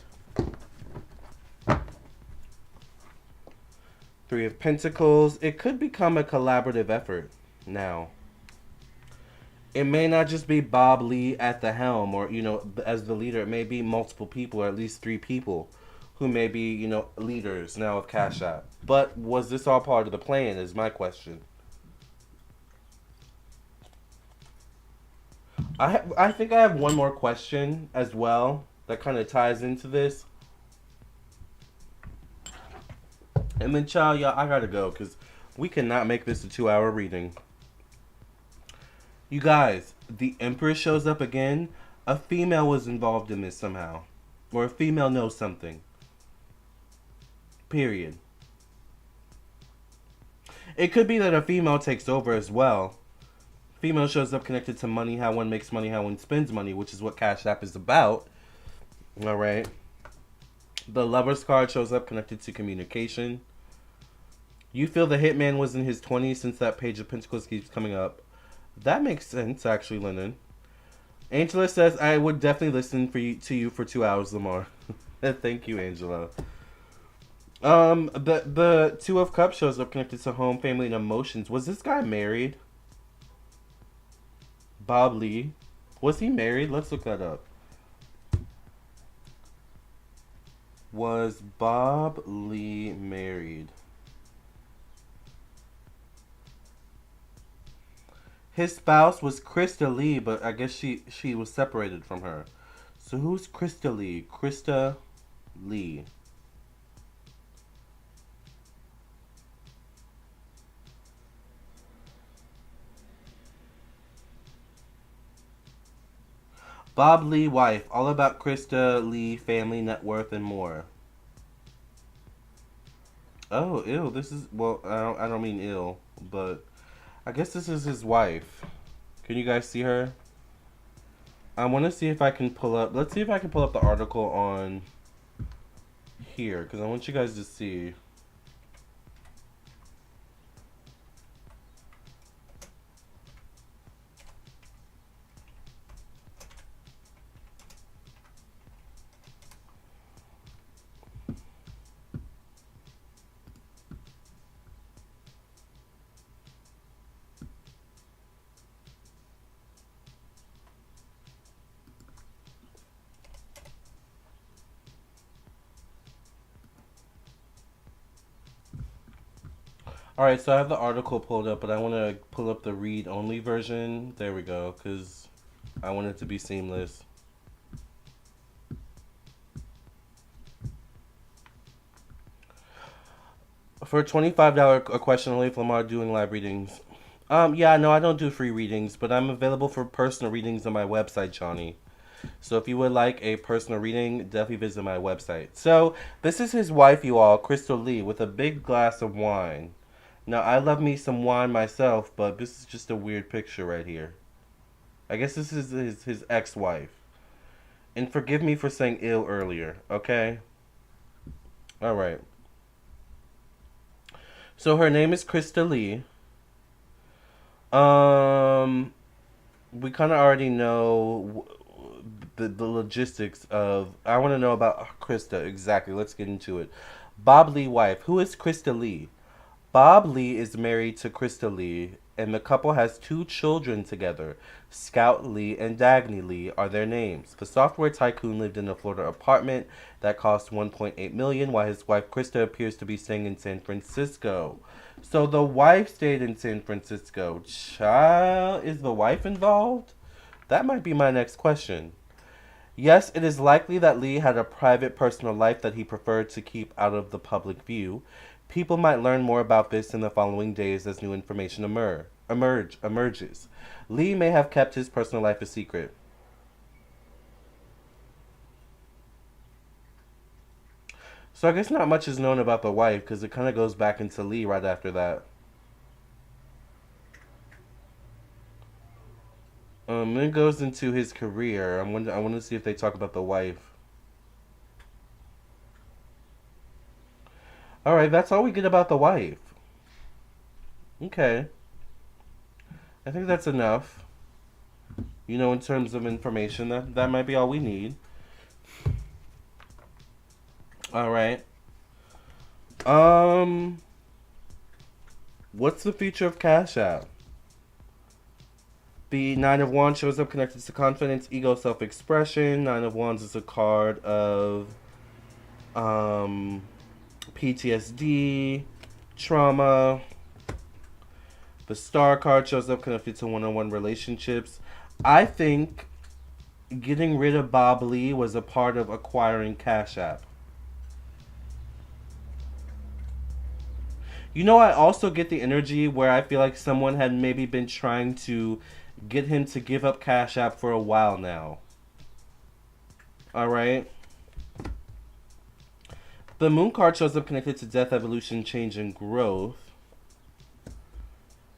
Three of Pentacles. It could become a collaborative effort now. It may not just be Bob Lee at the helm or, as the leader. It may be multiple people, or at least three people who may be, leaders now of Cash App. But was this all part of the plan is my question. I think I have one more question as well that kind of ties into this. And then, y'all, I gotta go because we cannot make this a 2-hour reading. You guys, the Empress shows up again. A female was involved in this somehow. Or a female knows something. Period. It could be that a female takes over as well. Female shows up connected to money, how one makes money, how one spends money, which is what Cash App is about. All right. The Lover's card shows up connected to communication. You feel the hitman was in his 20s since that Page of Pentacles keeps coming up. That makes sense, actually, Lennon. Angela says, I would definitely listen to you for 2 hours, Lamarr. Thank you, Angela. The Two of Cups shows up connected to home, family, and emotions. Was this guy married? Bob Lee. Was he married? Let's look that up. Was Bob Lee married? His spouse was Krista Lee, but I guess she was separated from her. So who's Krista Lee? Krista Lee. Bob Lee wife, all about Krista Lee, family, net worth, and more. Oh, ew. This is well. I don't mean ill, but I guess this is his wife. Can you guys see her? I want to see if I can pull up. Let's see if I can pull up the article on here because I want you guys to see. All right, so I have the article pulled up, but I want to pull up the read only version. There we go, because I want it to be seamless. For $25 a question only, Lamarr doing live readings. Yeah, no, I don't do free readings, but I'm available for personal readings on my website, Johnny. So if you would like a personal reading, definitely visit my website. So this is his wife, you all, Crystal Lee, with a big glass of wine. Now, I love me some wine myself, but this is just a weird picture right here. I guess this is his ex-wife. And forgive me for saying ill earlier, okay? All right. So her name is Krista Lee. We kind of already know the logistics of. I want to know about Krista exactly. Let's get into it. Bob Lee wife. Who is Krista Lee? Bob Lee is married to Krista Lee, and the couple has two children together. Scout Lee and Dagny Lee are their names. The software tycoon lived in a Florida apartment that cost $1.8 million, while his wife Krista appears to be staying in San Francisco. So the wife stayed in San Francisco. Child, is the wife involved? That might be my next question. Yes, it is likely that Lee had a private personal life that he preferred to keep out of the public view. People might learn more about this in the following days as new information emerges. Lee may have kept his personal life a secret. So I guess not much is known about the wife because it kind of goes back into Lee right after that. It goes into his career. I want to see if they talk about the wife. All right, that's all we get about the wife. Okay, I think that's enough. You know, in terms of information, that might be all we need. All right. Um, what's the feature of Cash App? The Nine of Wands shows up connected to confidence, ego, self-expression. Nine of Wands is a card of um, PTSD, trauma. The Star card shows up connected to one-on-one relationships. I think getting rid of Bob Lee was a part of acquiring Cash App. You know, I also get the energy where I feel like someone had maybe been trying to get him to give up Cash App for a while now. Alright? The Moon card shows up connected to death, evolution, change, and growth.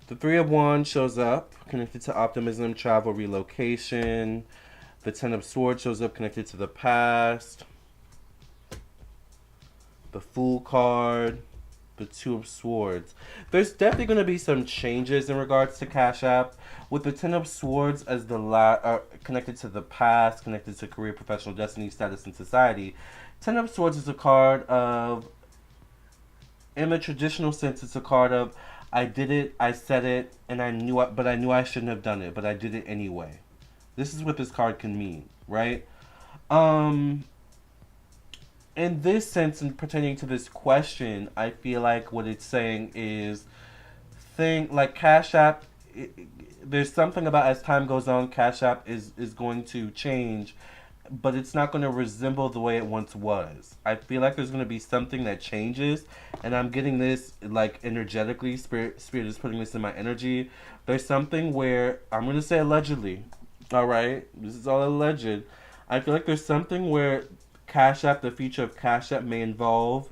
The Three of Wands shows up connected to optimism, travel, relocation. The Ten of Swords shows up connected to the past. The Fool card. The Two of Swords. There's definitely going to be some changes in regards to Cash App. With the Ten of Swords as the connected to the past, connected to career, professional destiny, status, and society. Ten of Swords is a card of, in the traditional sense, it's a card of, I did it, I said it, and I knew I shouldn't have done it, but I did it anyway. This is what this card can mean, right? In this sense, and pertaining to this question, I feel like what it's saying is, like Cash App, there's something about as time goes on, Cash App is going to change, but it's not going to resemble the way it once was. I feel like there's going to be something that changes, and I'm getting this like energetically. Spirit is putting this in my energy. There's something where I'm going to say allegedly. All right, this is all alleged. I feel like there's something where Cash App, the future of Cash App, may involve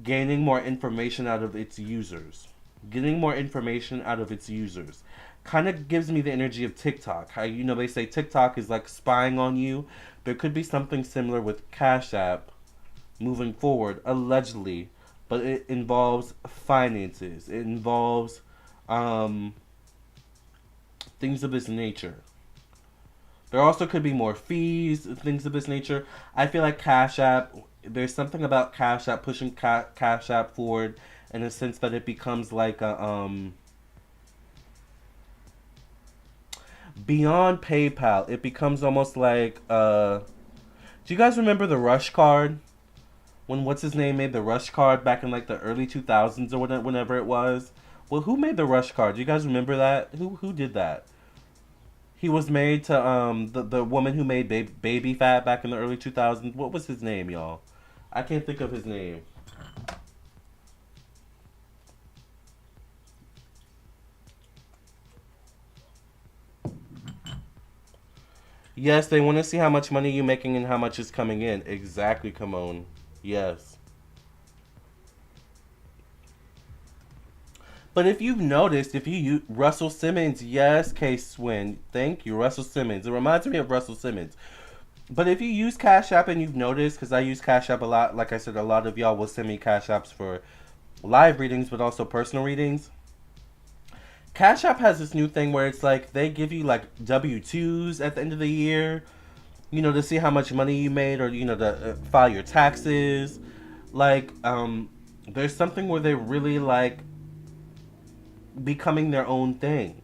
gaining more information out of its users. Getting more information out of its users. Kind of gives me the energy of TikTok. How, they say TikTok is like spying on you. There could be something similar with Cash App moving forward, allegedly, but it involves finances. It involves um, things of this nature. There also could be more fees, things of this nature. I feel like Cash App, there's something about Cash App pushing Cash App forward in a sense that it becomes like a beyond PayPal. It becomes almost like do you guys remember the Rush card? When what's his name made the Rush card back in like the early 2000s or whenever it was. Well, who made the Rush card? Do you guys remember that? Who did that? He was married to the woman who made Baby Fat back in the early 2000s. What was his name, y'all? I can't think of his name. Yes, they want to see how much money you're making and how much is coming in. Exactly, Camone. Yes. But if you've noticed, if you use Russell Simmons, yes, K Swin. Thank you, Russell Simmons. It reminds me of Russell Simmons. But if you use Cash App and you've noticed, because I use Cash App a lot, like I said, a lot of y'all will send me Cash Apps for live readings, but also personal readings. Cash App has this new thing where it's like they give you like W-2s at the end of the year, to see how much money you made or, to file your taxes. Like, there's something where they really like becoming their own thing.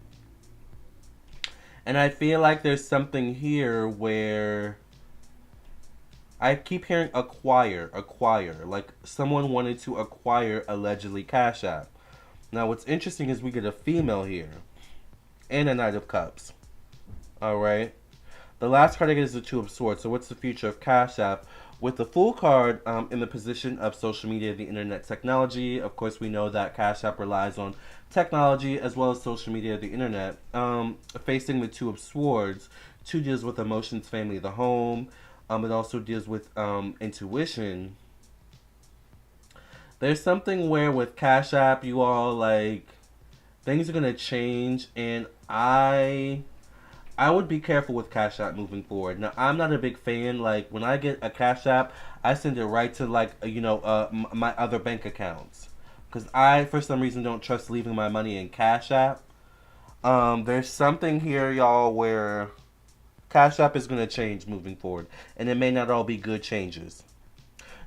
And I feel like there's something here where I keep hearing acquire. Like someone wanted to acquire allegedly Cash App. Now what's interesting is we get a female here. And a Knight of Cups. Alright. The last card I get is the Two of Swords. So what's the future of Cash App? With the Fool card in the position of social media, the internet, technology. Of course, we know that Cash App relies on technology as well as social media, the internet. Facing the Two of Swords, two deals with emotions, family, the home. It also deals with intuition. There's something where with Cash App, you all like things are gonna change, and I would be careful with Cash App moving forward. Now, I'm not a big fan. Like, when I get a Cash App, I send it right to, like, my other bank accounts. Because I, for some reason, don't trust leaving my money in Cash App. There's something here, y'all, where Cash App is going to change moving forward. And it may not all be good changes.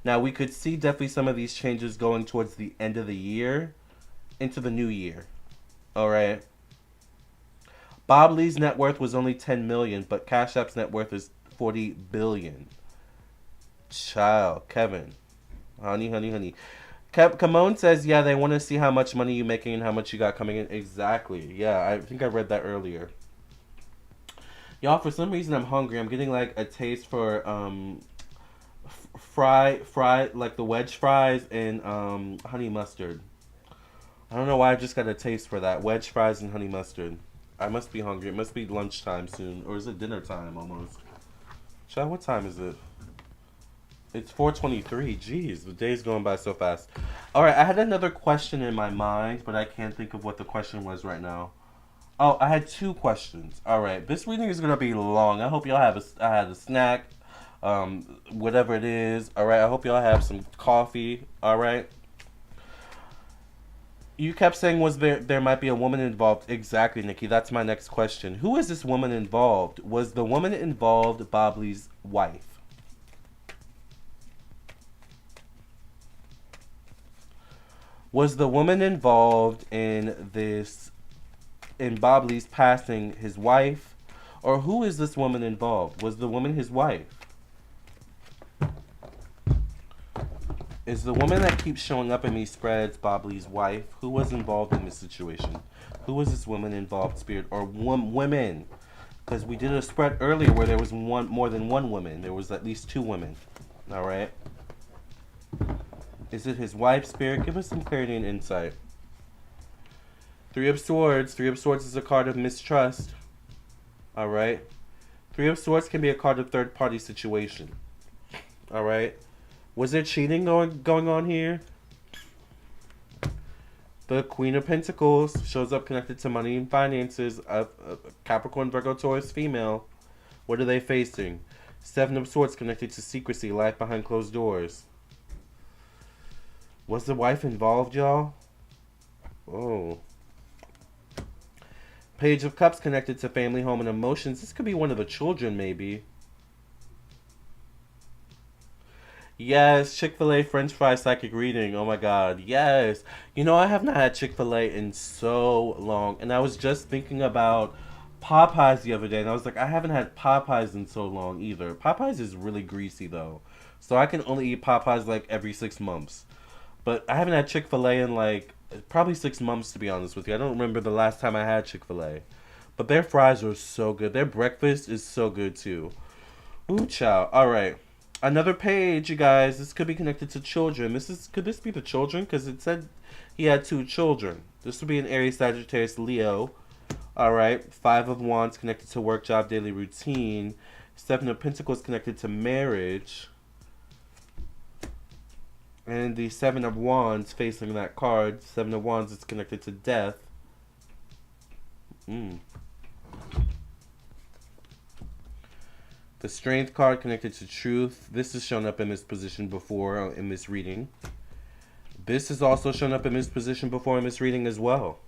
Now, we could see definitely some of these changes going towards the end of the year into the new year. All right. Bob Lee's net worth was only 10 million, but Cash App's net worth is 40 billion. Child, Kevin. Honey. Camone says, yeah, they want to see how much money you're making and how much you got coming in. Exactly. Yeah, I think I read that earlier. Y'all, for some reason I'm hungry. I'm getting like a taste for fry like the wedge fries and honey mustard. I don't know why I just got a taste for that. Wedge fries and honey mustard. I must be hungry. It must be lunchtime soon. Or is it dinner time almost? Child, what time is it? It's 4:23. Jeez, the day's going by so fast. Alright, I had another question in my mind, but I can't think of what the question was right now. Oh, I had two questions. Alright, this reading is going to be long. I hope y'all had a snack, whatever it is. Alright, I hope y'all have some coffee. Alright. You kept saying there might be a woman involved. Exactly, Nikki. That's my next question. Who is this woman involved? Was the woman involved Bob Lee's wife? Was the woman involved in Bob Lee's passing his wife? Or who is this woman involved? Was the woman his wife? Is the woman that keeps showing up in these spreads Bob Lee's wife? Who was involved in this situation? Who was this woman involved, spirit? Or women? Because we did a spread earlier where there was more than one woman. There was at least two women. Alright? Is it his wife, spirit? Give us some clarity and insight. Three of Swords. Three of Swords is a card of mistrust. All right. Three of Swords can be a card of third party situation. All right. Was there cheating going on here? The Queen of Pentacles shows up connected to money and finances. Capricorn, Virgo, Taurus, female. What are they facing? Seven of Swords connected to secrecy, life behind closed doors. Was the wife involved, y'all? Oh. Page of Cups connected to family, home, and emotions. This could be one of the children, maybe. Yes, Chick-fil-A French fry psychic reading. Oh my god, yes. You know, I have not had Chick-fil-A in so long. And I was just thinking about Popeyes the other day. And I was like, I haven't had Popeyes in so long either. Popeyes is really greasy, though. So I can only eat Popeyes like every 6 months. But I haven't had Chick-fil-A in like probably 6 months, to be honest with you. I don't remember the last time I had Chick-fil-A. But their fries are so good. Their breakfast is so good, too. Ooh, chow. All right. Another page, you guys. This could be connected to children. Could this be the children? Because it said he had 2 children. This would be an Aries, Sagittarius, Leo. All right. 5 of Wands connected to work, job, daily routine. 7 of Pentacles connected to marriage. And the 7 of Wands facing that card. 7 of Wands is connected to death. The Strength card connected to truth. This has shown up in this position before in this reading. This has also shown up in this position before in this reading as well.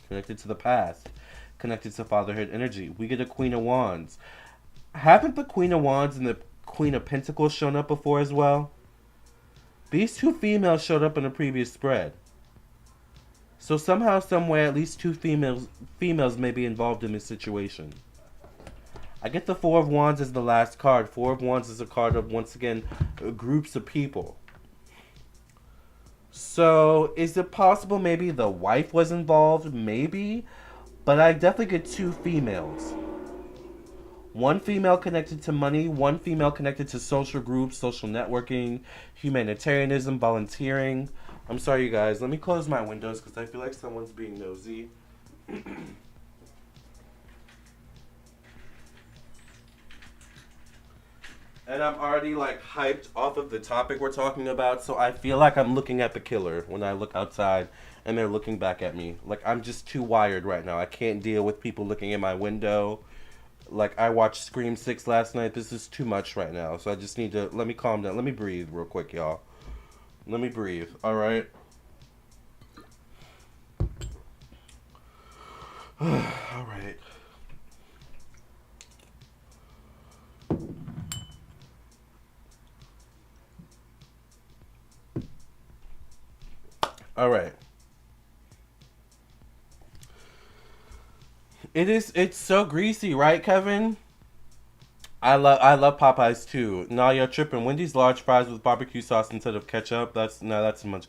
Connected to the past. Connected to fatherhood energy. We get a Queen of Wands. Haven't the Queen of Wands and the Queen of Pentacles shown up before as well? These 2 females showed up in a previous spread. So somehow, somewhere, at least 2 females may be involved in this situation. I get the 4 of Wands as the last card. 4 of Wands is a card of, once again, groups of people. So, is it possible maybe the wife was involved? Maybe. But I definitely get 2 females. 1 female connected to money. 1 female connected to social groups, social networking, humanitarianism, volunteering. I'm sorry, you guys. Let me close my windows because I feel like someone's being nosy. And I'm already like hyped off of the topic we're talking about, so I feel like I'm looking at the killer when I look outside and they're looking back at me. Like, I'm just too wired right now. I can't deal with people looking in my window. Like, I watched Scream 6 last night. This is too much right now, so I just need to, let me calm down. Let me breathe real quick, y'all. Let me breathe, alright? Alright. All right. It's so greasy, right, Kevin? I love Popeyes too. Nah, you're tripping. Wendy's large fries with barbecue sauce instead of ketchup. That's too much.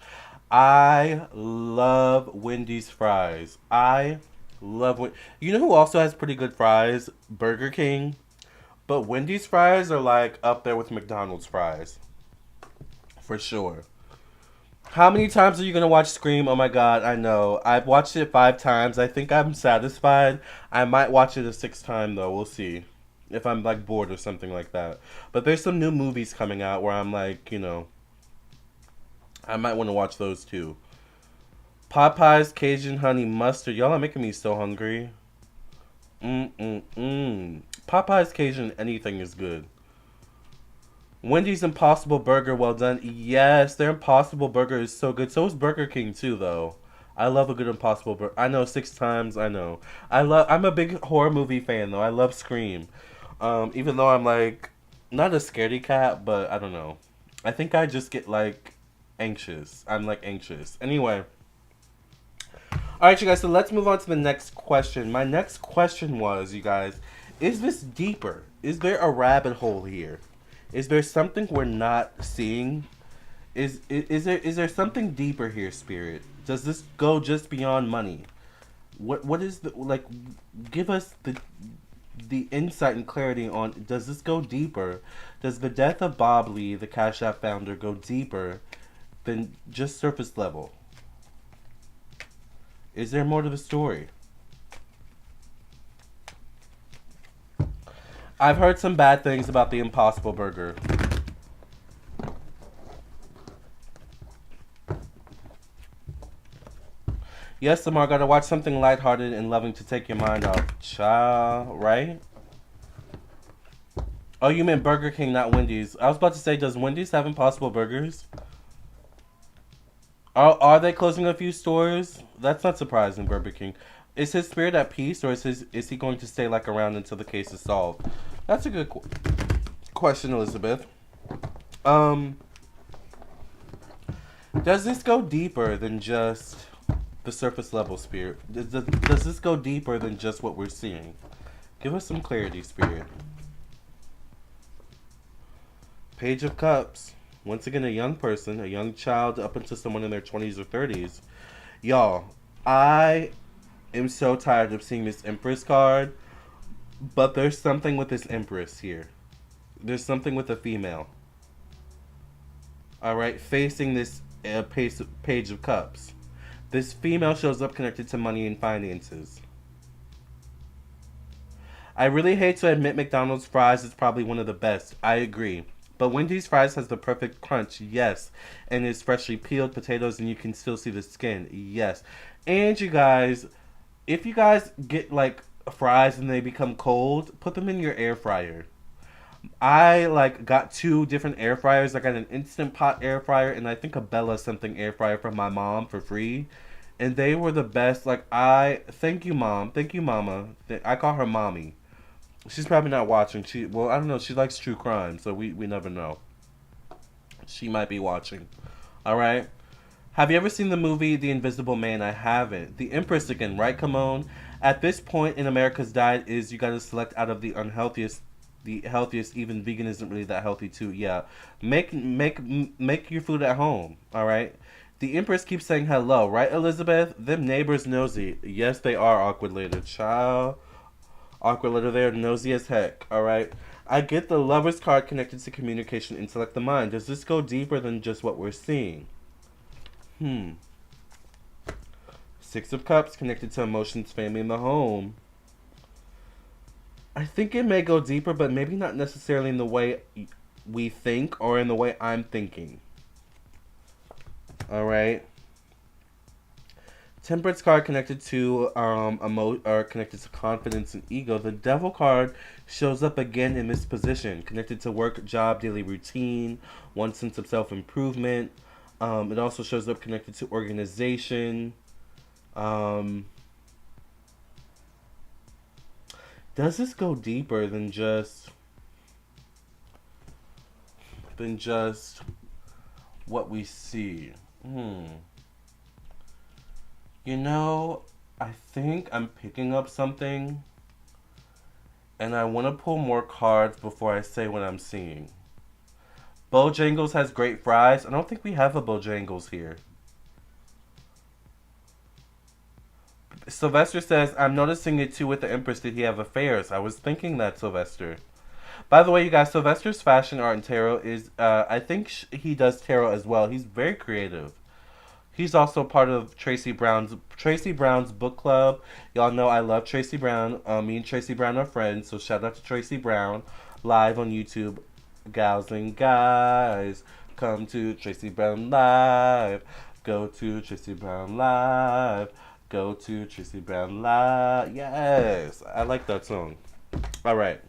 I love Wendy's fries. I love You know who also has pretty good fries? Burger King. But Wendy's fries are like up there with McDonald's fries. For sure. How many times are you gonna watch Scream? Oh my god, I know. I've watched it 5 times. I think I'm satisfied. I might watch it a 6th time though. We'll see. If I'm like bored or something like that. But there's some new movies coming out where I'm like, I might want to watch those too. Popeyes Cajun Honey Mustard. Y'all are making me so hungry. Popeyes Cajun anything is good. Wendy's Impossible Burger, well done. Yes, their Impossible Burger is so good. So is Burger King too, though. I love a good Impossible Burger. I know 6 times. I know. I'm a big horror movie fan, though. I love Scream. Even though I'm like not a scaredy cat, but I don't know. I think I just get like anxious. I'm like anxious. Anyway. All right, you guys. So let's move on to the next question. My next question was, you guys, is this deeper? Is there a rabbit hole here? Is there something we're not seeing? Is there something deeper here, Spirit? Does this go just beyond money? What is the like? Give us the insight and clarity on. Does this go deeper? Does the death of Bob Lee, the Cash App founder, go deeper than just surface level? Is there more to the story? I've heard some bad things about the Impossible Burger. Yes, Lamarr, gotta watch something lighthearted and loving to take your mind off. Child, right? Oh, you meant Burger King, not Wendy's. I was about to say, does Wendy's have Impossible Burgers? Are they closing a few stores? That's not surprising, Burger King. Is his spirit at peace, or is he going to stay like around until the case is solved? That's a good question, Elizabeth. Um, does this go deeper than just the surface level, Spirit? Does this go deeper than just what we're seeing? Give us some clarity, Spirit. Page of Cups. Once again, a young person, a young child up into someone in their 20s or 30s. Y'all, I am so tired of seeing this Empress card, but there's something with this Empress here. There's something with a female. Alright, facing this Page of Cups. This female shows up connected to money and finances. I really hate to admit McDonald's fries is probably one of the best. I agree. But Wendy's fries has the perfect crunch, yes. And it's freshly peeled potatoes and you can still see the skin, yes. And you guys, if you guys get like fries and they become cold, put them in your air fryer. I like got 2 different air fryers. I got an Instant Pot air fryer and I think a Bella something air fryer from my mom for free. And they were the best. Like thank you, Mom. Thank you, Mama. I call her Mommy. She's probably not watching. I don't know. She likes true crime, so we never know. She might be watching. All right. Have you ever seen the movie The Invisible Man? I haven't. The Empress again, right, Kimon? At this point in America's diet is you got to select out of the unhealthiest, the healthiest. Even vegan isn't really that healthy too. Yeah, make your food at home. All right. The Empress keeps saying hello, right, Elizabeth? Them neighbors nosy. Yes, they are awkward later, child. Awkward letter there, nosy as heck, alright? I get the Lover's card connected to communication, intellect, the mind. Does this go deeper than just what we're seeing? 6 of Cups connected to emotions, family, and the home. I think it may go deeper, but maybe not necessarily in the way we think or in the way I'm thinking. Alright? Temperance card connected to connected to confidence and ego. The Devil card shows up again in this position, connected to work, job, daily routine, one sense of self-improvement. It also shows up connected to organization. Does this go deeper than just what we see? You know, I think I'm picking up something, and I want to pull more cards before I say what I'm seeing. Bojangles has great fries. I don't think we have a Bojangles here. Sylvester says, I'm noticing it too with the Empress. Did he have affairs? I was thinking that, Sylvester. By the way, you guys, Sylvester's fashion art and tarot is, I think he does tarot as well. He's very creative. He's also part of Tracy Brown's book club. Y'all know I love Tracy Brown. Me and Tracy Brown are friends, so shout out to Tracy Brown. Live on YouTube. Gals and guys, come to Tracy Brown Live. Go to Tracy Brown Live. Go to Tracy Brown Live. Yes, I like that song. All right.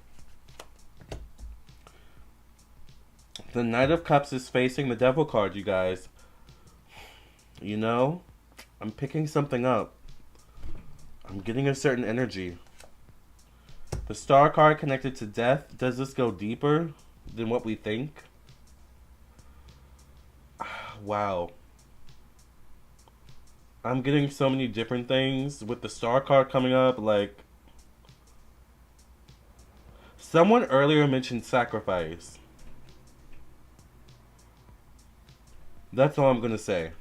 The Knight of Cups is facing the Devil card, you guys. You know, I'm picking something up. I'm getting a certain energy. The Star card connected to death. Does this go deeper than what we think? Wow. I'm getting so many different things with the Star card coming up. Like, someone earlier mentioned sacrifice. That's all I'm going to say.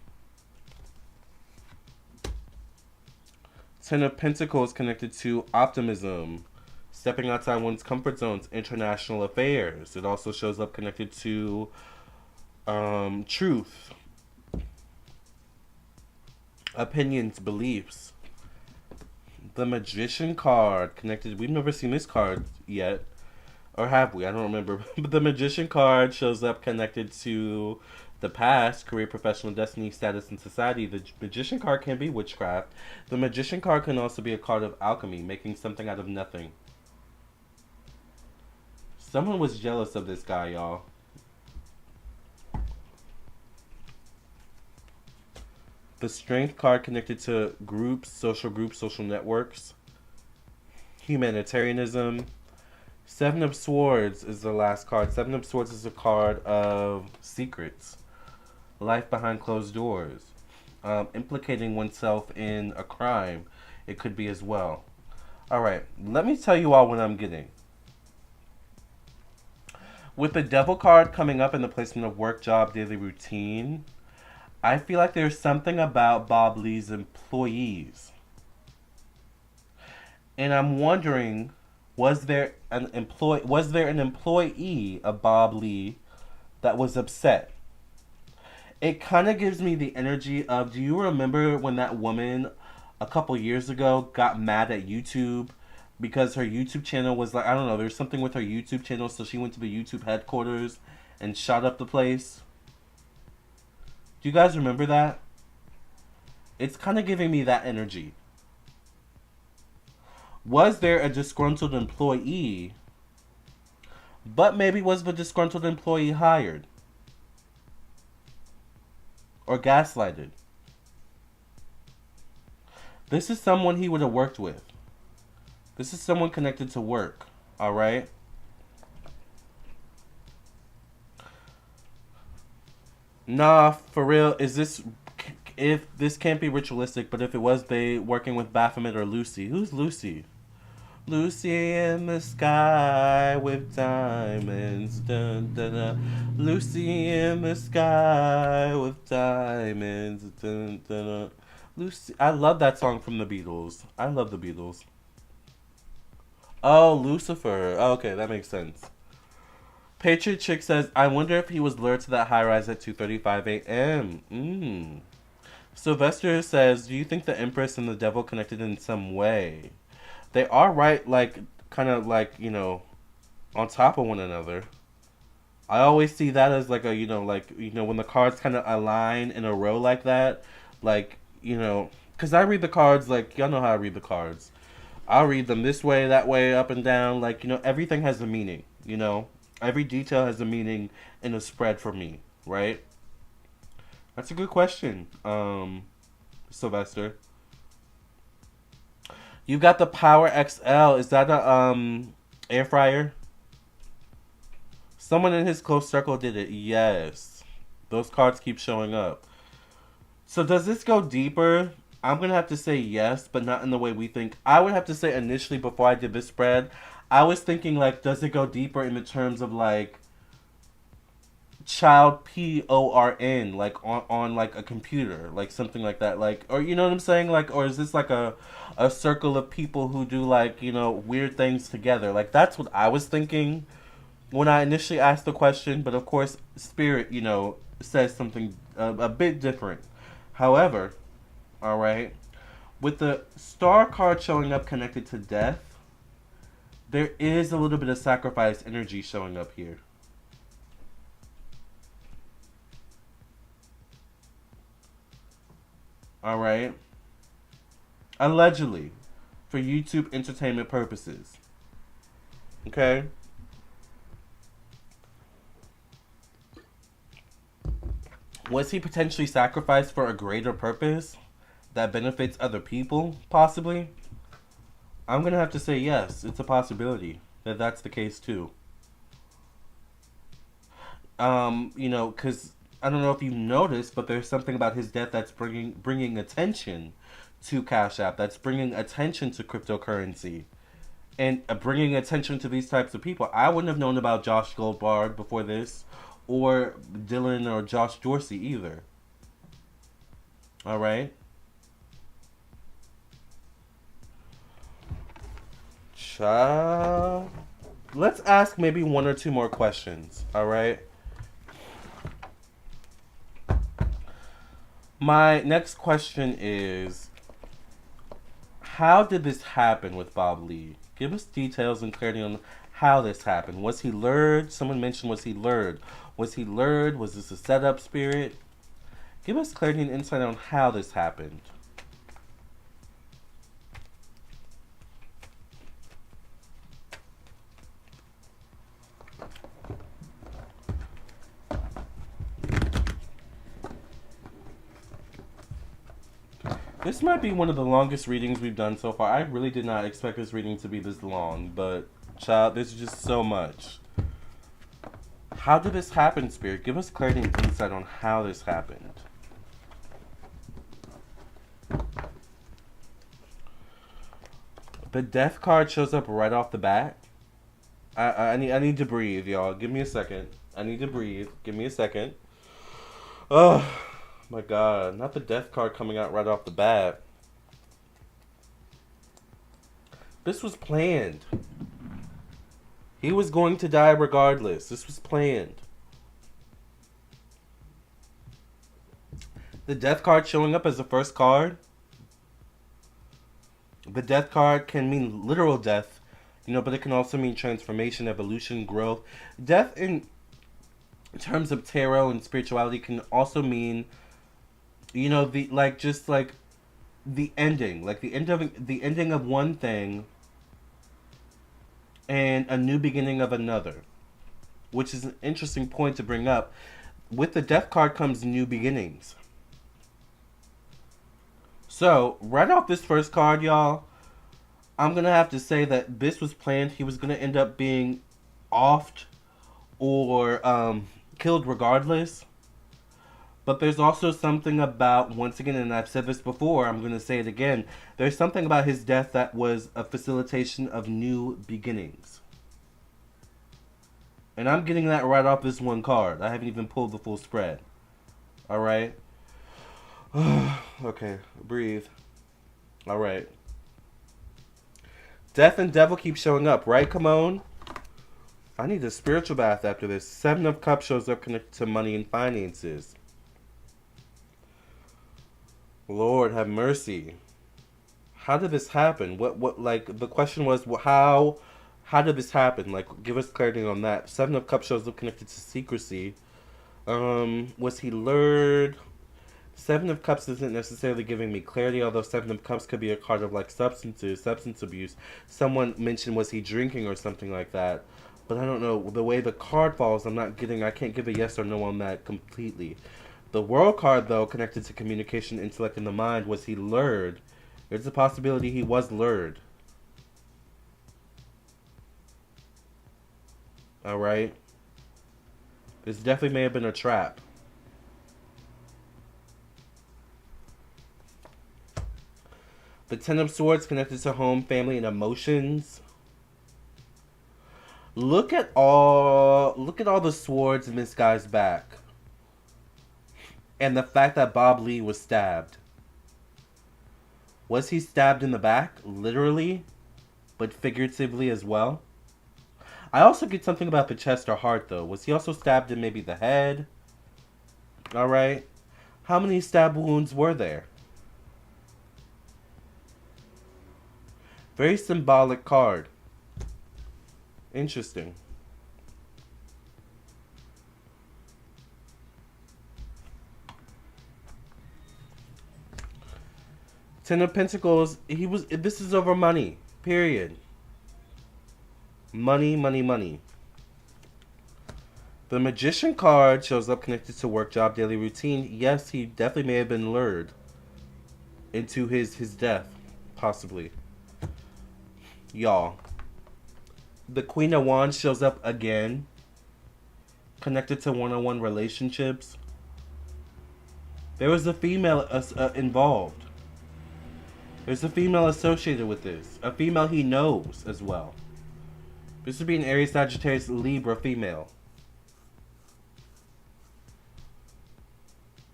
10 of Pentacles connected to optimism, stepping outside one's comfort zones, international affairs. It also shows up connected to truth, opinions, beliefs. The Magician card connected. We've never seen this card yet. Or have we? I don't remember. But the Magician card shows up connected to the past, career, professional destiny, status, and society. The Magician card can be witchcraft. The Magician card can also be a card of alchemy, making something out of nothing. Someone was jealous of this guy, y'all. The Strength card connected to groups, social networks, humanitarianism. Seven of Swords is the last card. Seven of Swords is a card of secrets, life behind closed doors, implicating oneself in a crime. It could be as well. All right, let me tell you all what I'm getting. With the Devil card coming up in the placement of work, job, daily routine, I feel like there's something about Bob Lee's employees. And I'm wondering, was there an employee of Bob Lee that was upset? It kind of gives me the energy of, do you remember when that woman a couple years ago got mad at YouTube because her YouTube channel was like, I don't know, there's something with her YouTube channel, so she went to the YouTube headquarters and shot up the place? Do you guys remember that? It's kind of giving me that energy. Was there a disgruntled employee, but maybe was the disgruntled employee hired or gaslighted? This is someone he would have worked with. This is someone connected to work, all right? Nah, for real, if this can't be ritualistic, but if it was, they working with Baphomet or Lucy. Who's Lucy? Lucy in the sky with diamonds. Dun, dun, dun. Lucy in the sky with diamonds. Dun, dun, dun. Lucy, I love that song from the Beatles. I love the Beatles. Oh, Lucifer. Oh, okay, that makes sense. Patriot Chick says, I wonder if he was lured to that high rise at 2:35 a.m. Sylvester says, do you think the Empress and the Devil connected in some way? They are right, like, kind of like, on top of one another. I always see that as like when the cards kind of align in a row like that, like, because I read the cards, like, y'all know how I read the cards. I'll read them this way, that way, up and down, like, everything has a meaning, Every detail has a meaning in a spread for me, right? That's a good question, Sylvester. You got the Power XL. Is that a air fryer? Someone in his close circle did it. Yes. Those cards keep showing up. So does this go deeper? I'm going to have to say yes, but not in the way we think. I would have to say initially before I did this spread, I was thinking, like, does it go deeper in the terms of, like, child PORN, like, on like, a computer, like, something like that, like, or, you know what I'm saying, like, or is this, like, a circle of people who do, like, weird things together? Like, that's what I was thinking when I initially asked the question, but, of course, Spirit, says something a bit different. However, all right, with the Star card showing up connected to death, there is a little bit of sacrifice energy showing up here. All right. Allegedly, for YouTube entertainment purposes. Okay? Was he potentially sacrificed for a greater purpose that benefits other people, possibly? I'm going to have to say yes. It's a possibility that that's the case too. Because I don't know if you've noticed, but there's something about his death that's bringing attention to Cash App. That's bringing attention to cryptocurrency. And bringing attention to these types of people. I wouldn't have known about Josh Goldbard before this, or Dylan or Josh Dorsey either. All right? Let's ask maybe one or two more questions, all right? My next question is, how did this happen with Bob Lee? Give us details and clarity on how this happened. Was he lured? Someone mentioned, was he lured? Was he lured? Was this a setup, Spirit? Give us clarity and insight on how this happened. This might be one of the longest readings we've done so far. I really did not expect this reading to be this long, but child, there's just so much. How did this happen, Spirit? Give us clarity and insight on how this happened. The death card shows up right off the bat. I need to breathe, y'all. Give me a second. I need to breathe. Give me a second. Oh my God, not the death card coming out right off the bat. This was planned. He was going to die regardless. This was planned. The death card showing up as the first card. The death card can mean literal death, but it can also mean transformation, evolution, growth. Death in terms of tarot and spirituality can also mean, the ending, like the ending of one thing and a new beginning of another, which is an interesting point to bring up. With the death card comes new beginnings. So, right off this first card, y'all, I'm going to have to say that this was planned. He was going to end up being offed or killed regardless. But there's also something about, once again, and I've said this before, I'm going to say it again, there's something about his death that was a facilitation of new beginnings. And I'm getting that right off this one card. I haven't even pulled the full spread. Alright? Okay, breathe. Alright. Death and devil keep showing up, right, Kimon? I need a spiritual bath after this. Seven of Cups shows up connected to money and finances. Lord, have mercy. How did this happen? The question was, how did this happen? Give us clarity on that. Seven of Cups shows up connected to secrecy. Was he lured? Seven of Cups isn't necessarily giving me clarity, although Seven of Cups could be a card of substance abuse. Someone mentioned, was he drinking or something like that? But I don't know. The way the card falls, I can't give a yes or no on that completely. The World card, though, connected to communication, intellect, and the mind. Was he lured? There's a possibility he was lured. Alright? This definitely may have been a trap. The Ten of Swords connected to home, family, and emotions. Look at all the swords in this guy's back. And the fact that Bob Lee was stabbed. Was he stabbed in the back? Literally? But figuratively as well? I also get something about the chest or heart, though. Was he also stabbed in maybe the head? Alright. How many stab wounds were there? Very symbolic card. Interesting. Ten of Pentacles, this is over money, period. Money, money, money. The Magician card shows up connected to work, job, daily routine. Yes, he definitely may have been lured into his death, possibly. Y'all. The Queen of Wands shows up again, connected to one-on-one relationships. There was a female involved. There's a female associated with this. A female he knows as well. This would be an Aries, Sagittarius, Libra female.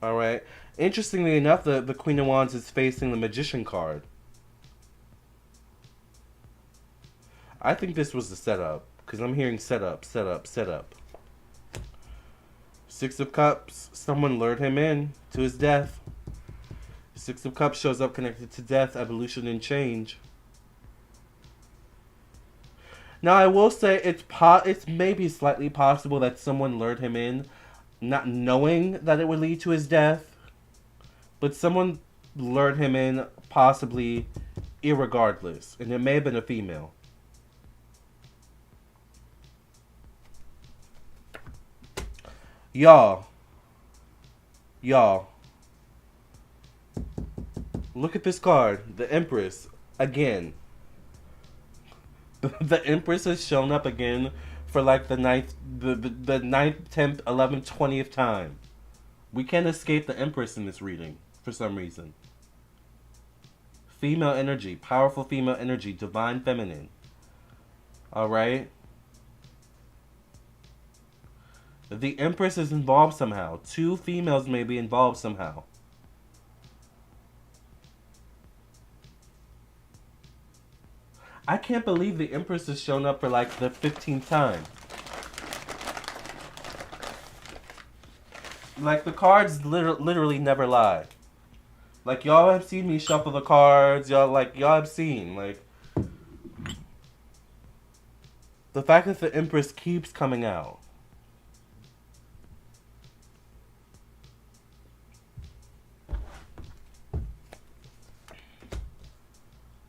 Alright. Interestingly enough, the Queen of Wands is facing the Magician card. I think this was the setup. Because I'm hearing setup, setup, setup. Six of Cups. Someone lured him in to his death. Six of Cups shows up connected to death, evolution, and change. Now I will say it's maybe slightly possible that someone lured him in, not knowing that it would lead to his death, but someone lured him in possibly irregardless, and it may have been a female. Y'all, y'all, look at this card, the Empress again. The Empress has shown up again for like the ninth, 10th, 11th, 20th time. We can't escape the Empress in this reading for some reason. Female energy, powerful female energy, divine feminine. All right. The Empress is involved somehow. Two females may be involved somehow. I can't believe the Empress has shown up for like the 15th time. Like the cards literally never lie. Like y'all have seen me shuffle the cards. Y'all have seen like the fact that the Empress keeps coming out.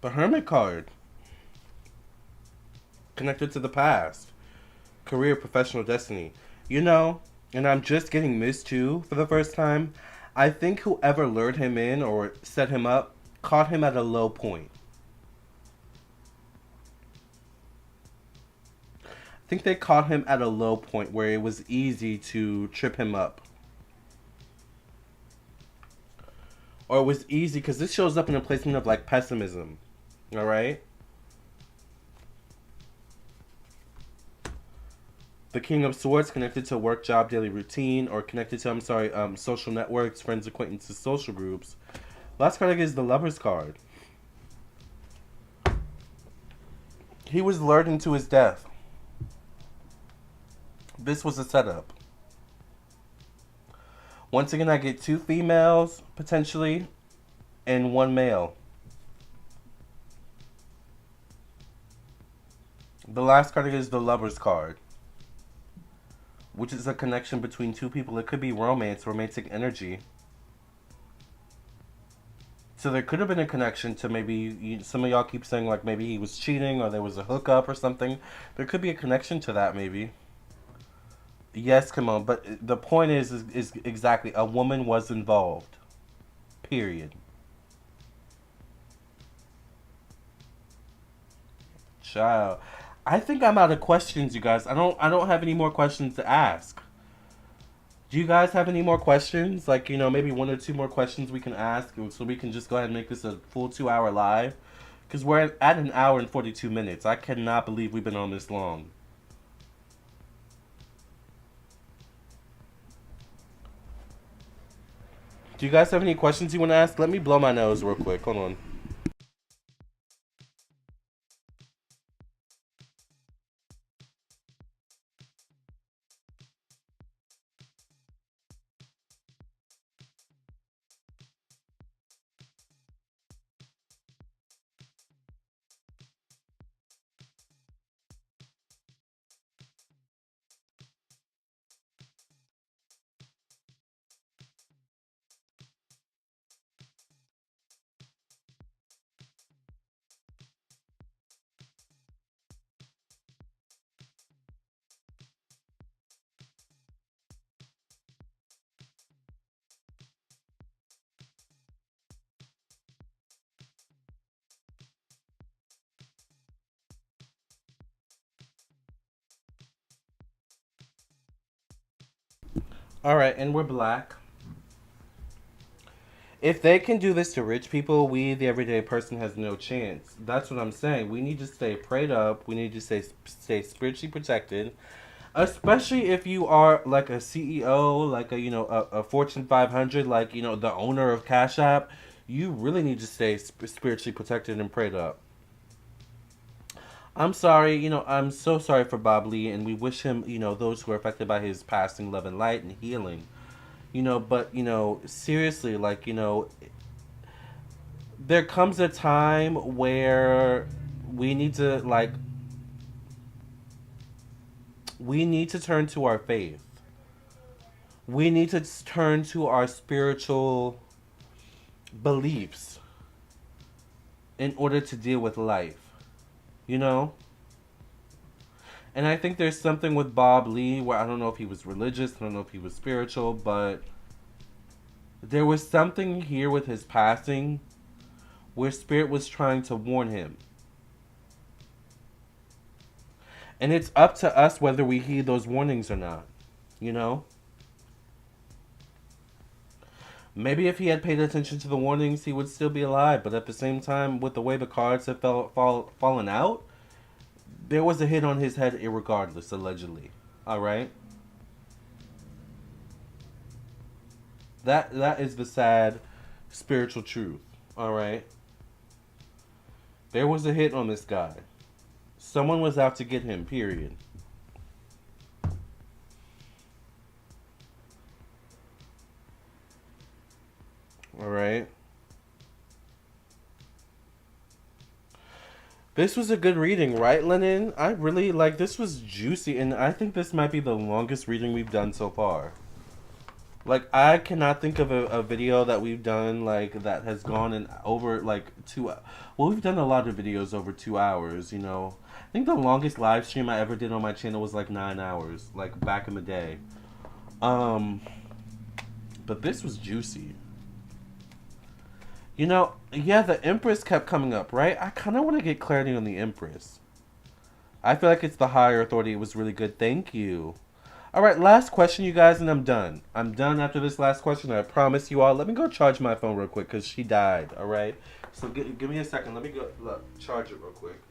The Hermit card connected to the past, career, professional destiny. You know, and I'm just getting this too for the first time. I think whoever lured him in or set him up caught him at a low point. I think they caught him at a low point where it was easy to trip him up. Or it was easy because this shows up in a placement of like pessimism. Alright? The King of Swords connected to work, job, daily routine, or connected to, social networks, friends, acquaintances, social groups. Last card I get is the Lover's card. He was lured into his death. This was a setup. Once again, I get two females, potentially, and one male. The last card I get is the Lover's card, which is a connection between two people. It could be romance, romantic energy. So there could have been a connection to maybe some of y'all keep saying like maybe he was cheating or there was a hookup or something. There could be a connection to that maybe. Yes, come on. But the point is exactly a woman was involved. Period. Child. I think I'm out of questions, you guys. I don't have any more questions to ask. Do you guys have any more questions? Like, maybe one or two more questions we can ask so we can just go ahead and make this a full 2 hour live? Because we're at an hour and 42 minutes. I cannot believe we've been on this long. Do you guys have any questions you want to ask? Let me blow my nose real quick. Hold on. Alright, and we're black. If they can do this to rich people, we, the everyday person, has no chance. That's what I'm saying. We need to stay prayed up. We need to stay spiritually protected. Especially if you are like a CEO, like a Fortune 500, like the owner of Cash App. You really need to stay spiritually protected and prayed up. I'm sorry, I'm so sorry for Bob Lee, and we wish him, those who are affected by his passing, love and light and healing. But seriously, like there comes a time where we need to like We need to turn to our faith. We need to turn to our spiritual beliefs in order to deal with life. You know? And I think there's something with Bob Lee where I don't know if he was religious, I don't know if he was spiritual, but there was something here with his passing where Spirit was trying to warn him. And it's up to us whether we heed those warnings or not. You know? Maybe if he had paid attention to the warnings, he would still be alive. But at the same time, with the way the cards have fallen out, there was a hit on his head irregardless, allegedly. Alright? That is the sad spiritual truth. Alright? There was a hit on this guy. Someone was out to get him, period. Alright? This was a good reading, right, Lennon? I really, this was juicy, and I think this might be the longest reading we've done so far. I cannot think of a video that we've done, that has gone in over, 2... Well, we've done a lot of videos over 2 hours, you know. I think the longest live stream I ever did on my channel was, 9 hours, back in the day. But this was juicy. You know, yeah, the Empress kept coming up, right? I kind of want to get clarity on the Empress. I feel like it's the higher authority. It was really good. Thank you. All right, last question, you guys, and I'm done. I'm done after this last question. I promise you all. Let me go charge my phone real quick because she died, all right? So give me a second. Let me go charge it real quick.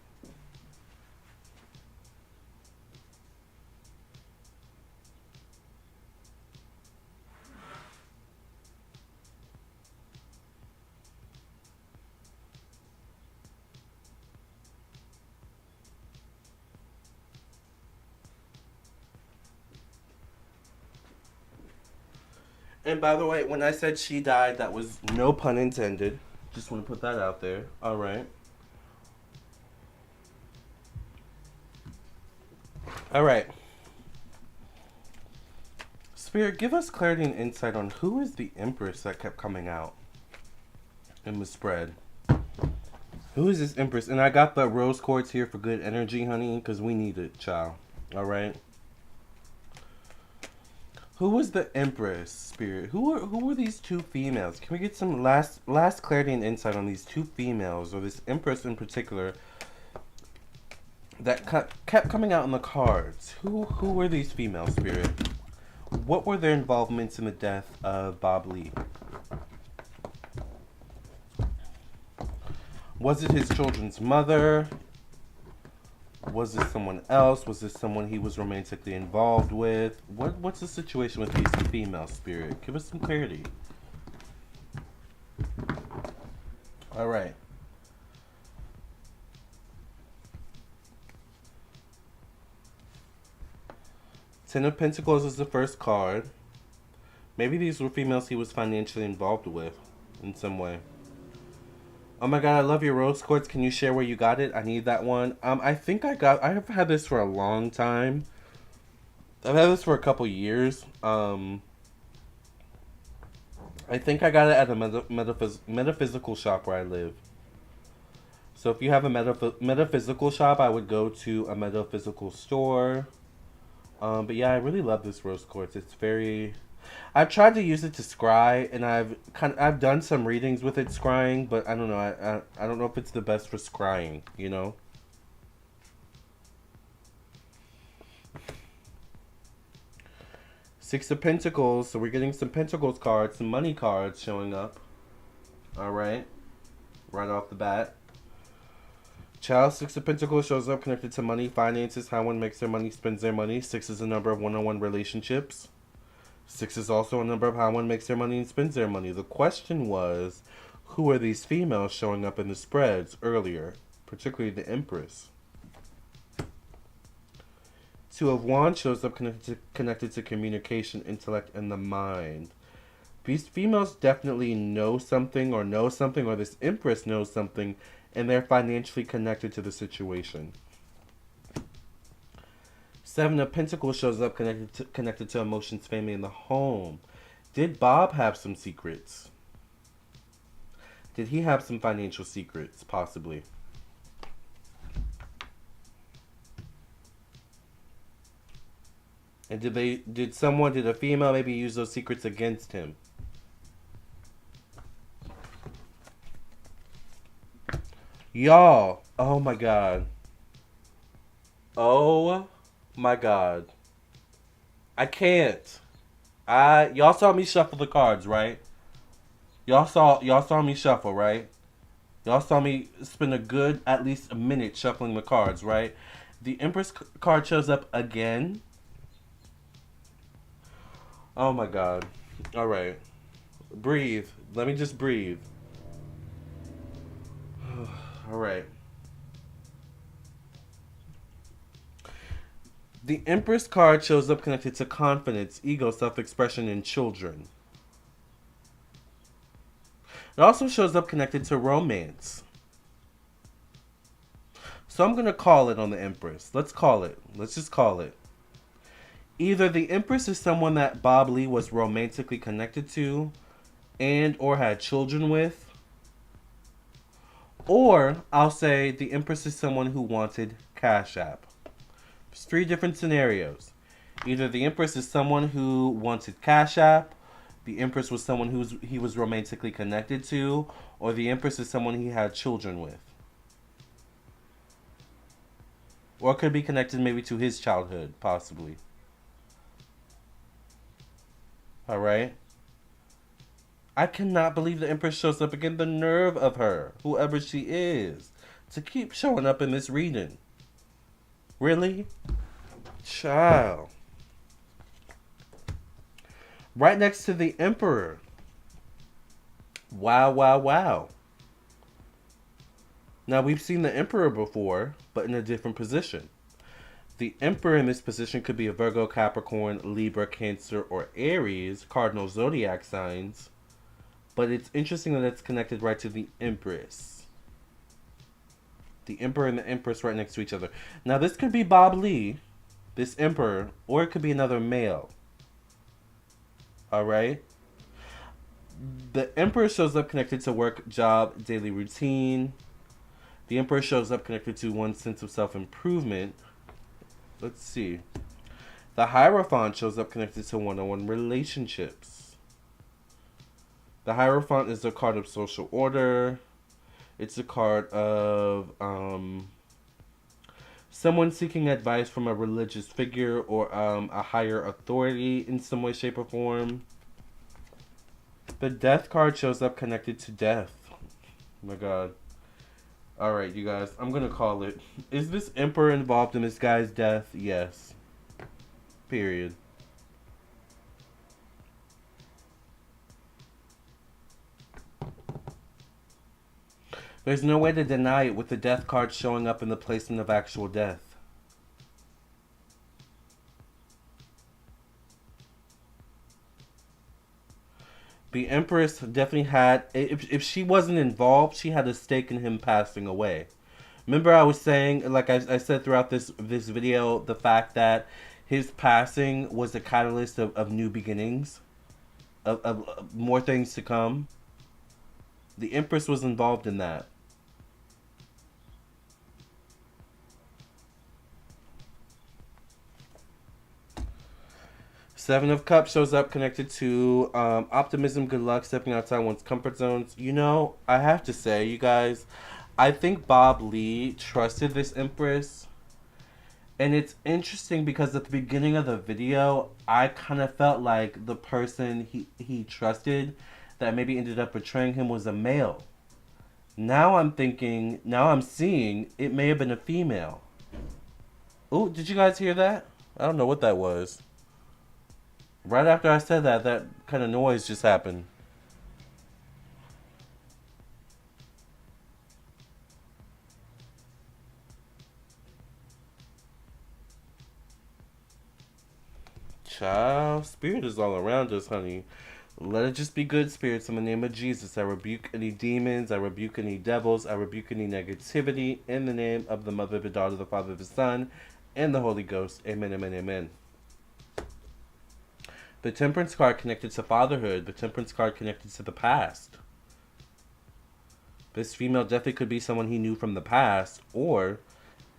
And by the way, when I said she died, that was no pun intended. Just want to put that out there. All right. All right. Spirit, give us clarity and insight on who is the Empress that kept coming out in the spread. Who is this Empress? And I got the rose quartz here for good energy, honey, because we need it, child. All right. Who was the Empress, Spirit? Who were these two females? Can we get some last clarity and insight on these two females, or this Empress in particular, that kept coming out in the cards? Who were these females, Spirit? What were their involvements in the death of Bob Lee? Was it his children's mother? Was this someone else? Was this someone he was romantically involved with? What's the situation with these female, Spirit? Give us some clarity. All right. Ten of Pentacles is the first card. Maybe these were females he was financially involved with in some way. Oh my god, I love your rose quartz. Can you share where you got it? I need that one. I think I have had this for a long time. I've had this for a couple years. I think I got it at a metaphysical shop where I live. So if you have a metaphysical shop, I would go to a metaphysical store. But yeah, I really love this rose quartz. It's very... I've tried to use it to scry, and I've done some readings with it scrying, but I don't know. I don't know if it's the best for scrying, you know? Six of Pentacles, so we're getting some Pentacles cards, some money cards showing up. Alright. Right off the bat. Child, Six of Pentacles shows up connected to money, finances, how one makes their money, spends their money. Six is the number of one-on-one relationships. Six is also a number of how one makes their money and spends their money. The question was, who are these females showing up in the spreads earlier, particularly the Empress? Two of Wands shows up connected to communication, intellect, and the mind. These females definitely know something, or this Empress knows something, and they're financially connected to the situation. Seven of Pentacles shows up connected to emotions, family, in the home. Did Bob have some secrets? Did he have some financial secrets, possibly? And did a female maybe use those secrets against him? Y'all, oh my god. Oh my god. I can't. Y'all saw me shuffle the cards, right? Y'all saw me shuffle, right? Y'all saw me spend a good at least a minute shuffling the cards, right? The Empress card shows up again. Oh my god. All right. Breathe. Let me just breathe. All right. The Empress card shows up connected to confidence, ego, self-expression, and children. It also shows up connected to romance. So I'm going to call it on the Empress. Let's call it. Let's just call it. Either the Empress is someone that Bob Lee was romantically connected to and or had children with. Or I'll say the Empress is someone who wanted Cash App. There's 3 different scenarios. Either the Empress is someone who wanted Cash App, the Empress was someone he was romantically connected to, or the Empress is someone he had children with. Or it could be connected maybe to his childhood, possibly. Alright? I cannot believe the Empress shows up again. The nerve of her, whoever she is, to keep showing up in this reading. Really? Child. Right next to the Emperor. Wow, wow, wow. Now, we've seen the Emperor before, but in a different position. The Emperor in this position could be a Virgo, Capricorn, Libra, Cancer, or Aries, cardinal zodiac signs. But it's interesting that it's connected right to the Empress. The Emperor and the Empress right next to each other. Now, this could be Bob Lee, this Emperor, or it could be another male. Alright? The Emperor shows up connected to work, job, daily routine. The Emperor shows up connected to one's sense of self-improvement. Let's see. The Hierophant shows up connected to one-on-one relationships. The Hierophant is a card of social order. It's a card of someone seeking advice from a religious figure or a higher authority in some way, shape, or form. The Death card shows up connected to death. Oh my god. Alright, you guys. I'm going to call it. Is this Emperor involved in this guy's death? Yes. Period. There's no way to deny it with the Death card showing up in the placement of actual death. The Empress definitely had, if she wasn't involved, she had a stake in him passing away. Remember I was saying, like I said throughout this video, the fact that his passing was a catalyst of new beginnings, of more things to come. The Empress was involved in that. Seven of Cups shows up connected to optimism, good luck, stepping outside one's comfort zones. You know, I have to say, you guys, I think Bob Lee trusted this Empress. And it's interesting because at the beginning of the video, I kind of felt like the person he trusted that maybe ended up betraying him was a male. Now I'm seeing it may have been a female. Oh, did you guys hear that? I don't know what that was. Right after I said that, that kind of noise just happened. Child, spirit is all around us, honey. Let it just be good spirits in the name of Jesus. I rebuke any demons. I rebuke any devils. I rebuke any negativity in the name of the Mother, the Daughter, the Father, the Son, and the Holy Ghost. Amen, amen, amen. The Temperance card connected to fatherhood. The Temperance card connected to the past. This female definitely could be someone he knew from the past, or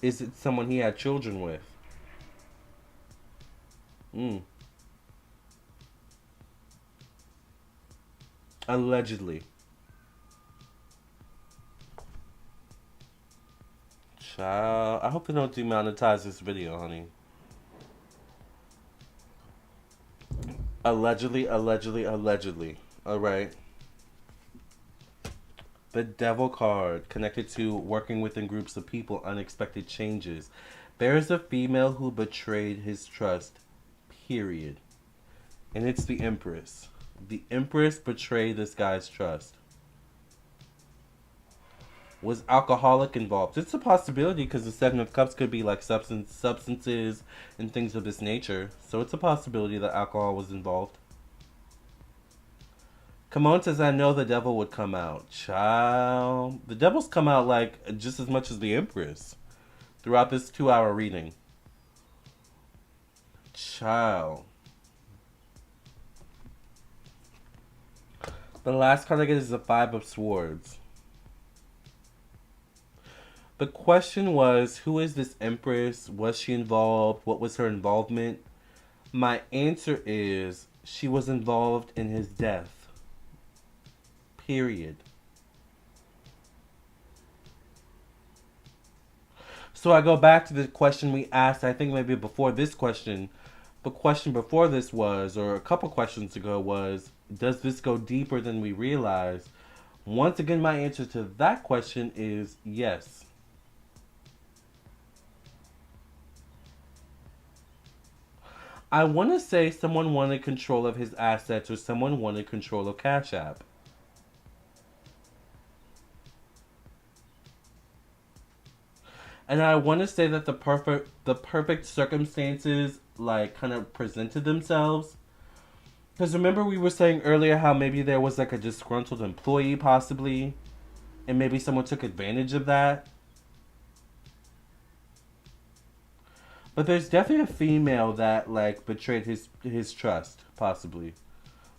is it someone he had children with? Allegedly. Child, I hope they don't demonetize this video, honey. Allegedly, allegedly, allegedly. Alright. The Devil card, connected to working within groups of people, unexpected changes. There is a female who betrayed his trust, period. And it's the Empress. The Empress betrayed this guy's trust. Was alcoholic involved? It's a possibility because the Seven of Cups could be like substances and things of this nature. So it's a possibility that alcohol was involved. Kimon says, I know the devil would come out. Child. The devil's come out like just as much as the Empress throughout this 2-hour reading. Child. The last card I get is the Five of Swords. The question was, who is this Empress? Was she involved? What was her involvement? My answer is, she was involved in his death. Period. So I go back to the question we asked, I think maybe before this question. The question before this was, or a couple questions ago was, does this go deeper than we realize? Once again, my answer to that question is yes. I want to say someone wanted control of his assets or someone wanted control of Cash App. And I want to say that the perfect circumstances like kind of presented themselves. Because remember we were saying earlier how maybe there was like a disgruntled employee possibly. And maybe someone took advantage of that. But there's definitely a female that like betrayed his trust, possibly.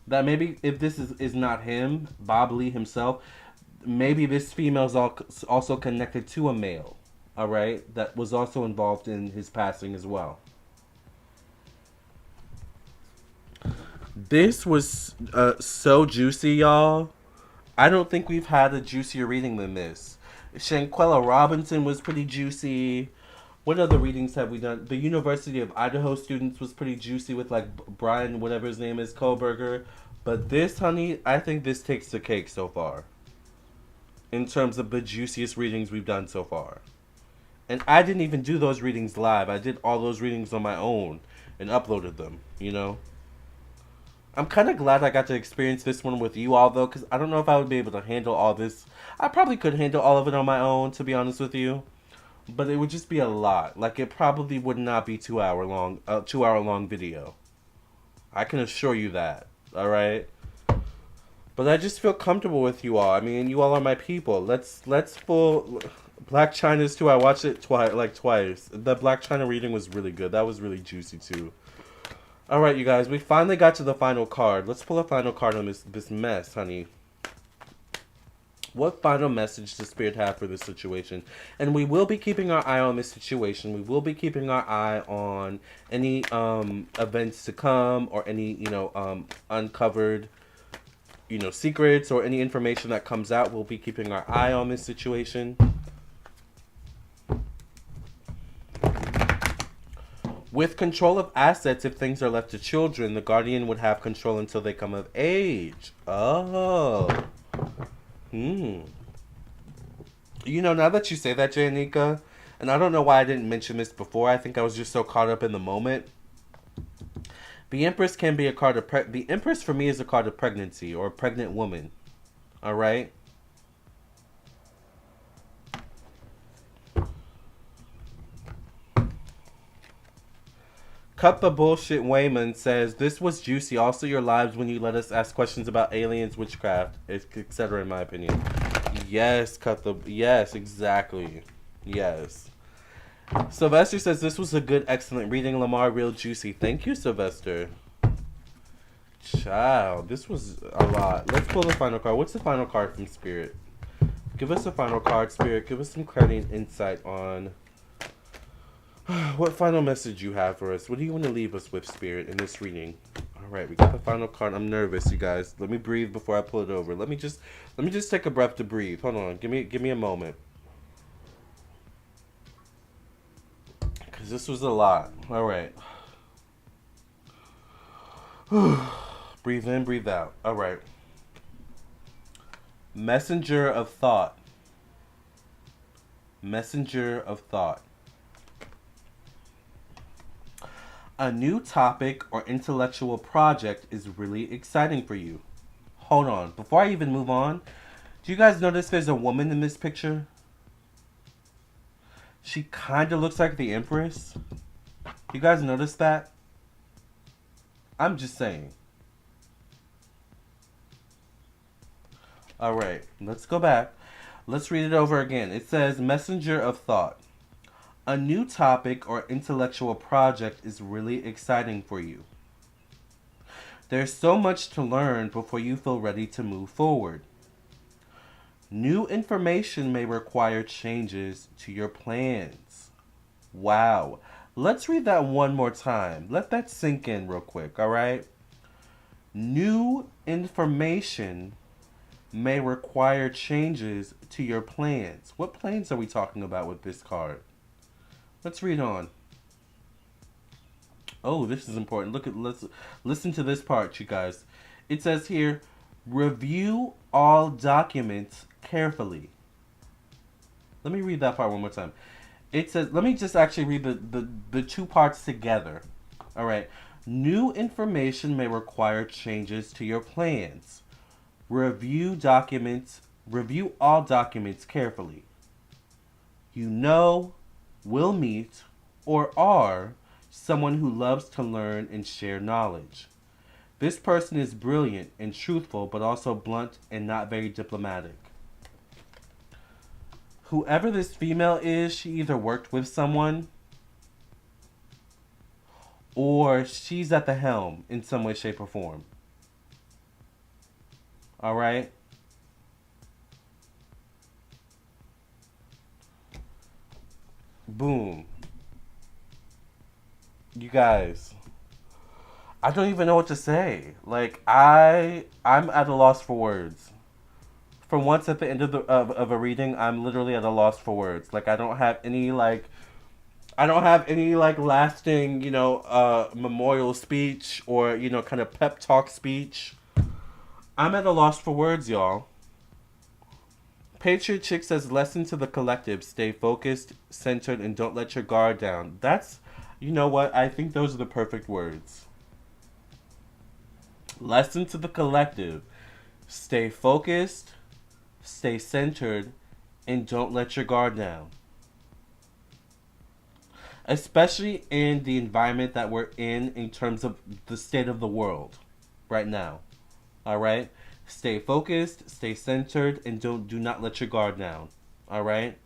That maybe if this is not him, Bob Lee himself, maybe this female's also connected to a male. Alright, that was also involved in his passing as well. This was so juicy, y'all. I don't think we've had a juicier reading than this. Shanquella Robinson was pretty juicy. What other readings have we done? The University of Idaho students was pretty juicy with like Brian, whatever his name is, Kohlberger. But this, honey, I think this takes the cake so far. In terms of the juiciest readings we've done so far. And I didn't even do those readings live. I did all those readings on my own and uploaded them, you know. I'm kind of glad I got to experience this one with you all, though, because I don't know if I would be able to handle all this. I probably could handle all of it on my own, to be honest with you. But it would just be a lot. Like, it probably would not be 2 hour long video. I can assure you that, alright? But I just feel comfortable with you all. I mean, you all are my people. Let's full... Black China's too. I watched it twice. The Black China reading was really good. That was really juicy too. Alright, you guys. We finally got to the final card. Let's pull a final card on this mess, honey. What final message does Spirit have for this situation? And we will be keeping our eye on this situation. We will be keeping our eye on any events to come or any, uncovered, secrets or any information that comes out. We'll be keeping our eye on this situation. With control of assets, if things are left to children, the guardian would have control until they come of age. Oh. Now that you say that, Janika, and I don't know why I didn't mention this before. I think I was just so caught up in the moment. The Empress can be a card of... The Empress, for me, is a card of pregnancy or a pregnant woman. All right? Cut the Bullshit Wayman says, this was juicy. Also, your lives when you let us ask questions about aliens, witchcraft, etc. in my opinion. Yes, yes, exactly. Yes. Sylvester says this was a good, excellent reading, Lamarr, real juicy. Thank you, Sylvester. Child, this was a lot. Let's pull the final card. What's the final card from Spirit? Give us a final card, Spirit. Give us some clarity and insight on what final message you have for us. What do you want to leave us with, Spirit, in this reading? All right, we got the final card. I'm nervous, you guys. Let me breathe before I pull it over. Let me just take a breath to breathe. Hold on. Give me a moment. Cuz this was a lot. All right. Breathe in, breathe out. All right. Messenger of thought. Messenger of thought. A new topic or intellectual project is really exciting for you. Hold on. Before I even move on, do you guys notice there's a woman in this picture? She kind of looks like the Empress. You guys notice that? I'm just saying. All right, let's go back. Let's read it over again. It says, Messenger of thought. A new topic or intellectual project is really exciting for you. There's so much to learn before you feel ready to move forward. New information may require changes to your plans. Wow. Let's read that one more time. Let that sink in real quick, all right? New information may require changes to your plans. What plans are we talking about with this card? Let's read on. Oh, this is important. Let's listen to this part, you guys. It says here, review all documents carefully. Let me read that part one more time. It says, let me just actually read the two parts together. All right. New information may require changes to your plans. Review all documents carefully. You know, will meet, or are someone who loves to learn and share knowledge. This person is brilliant and truthful, but also blunt and not very diplomatic. Whoever this female is, she either worked with someone or she's at the helm in some way, shape, or form. All right? Boom. You guys, I don't even know what to say. Like, I'm at a loss for words. For once at the end of a reading, I'm literally at a loss for words. Like, I don't have any lasting, memorial speech or, kind of pep talk speech. I'm at a loss for words, y'all. Patriot Chick says, lesson to the collective. Stay focused, centered, and don't let your guard down. That's, you know what? I think those are the perfect words. Lesson to the collective. Stay focused, stay centered, and don't let your guard down. Especially in the environment that we're in terms of the state of the world right now. All right? Stay focused, stay centered, and do not let your guard down. All right?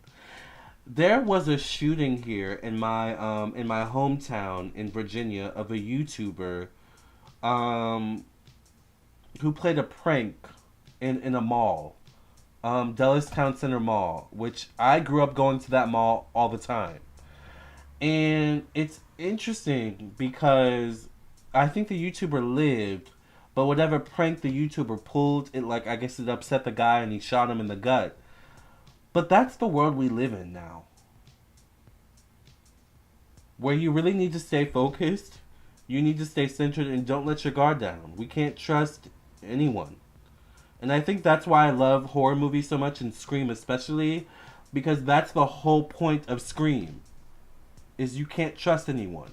There was a shooting here in my hometown in Virginia of a YouTuber who played a prank in a mall. Dulles Town Center Mall, which I grew up going to that mall all the time. And it's interesting because I think the YouTuber lived, but whatever prank the YouTuber pulled, I guess it upset the guy and he shot him in the gut. But that's the world we live in now. Where you really need to stay focused, you need to stay centered, and don't let your guard down. We can't trust anyone. And I think that's why I love horror movies so much, and Scream especially, because that's the whole point of Scream, is you can't trust anyone.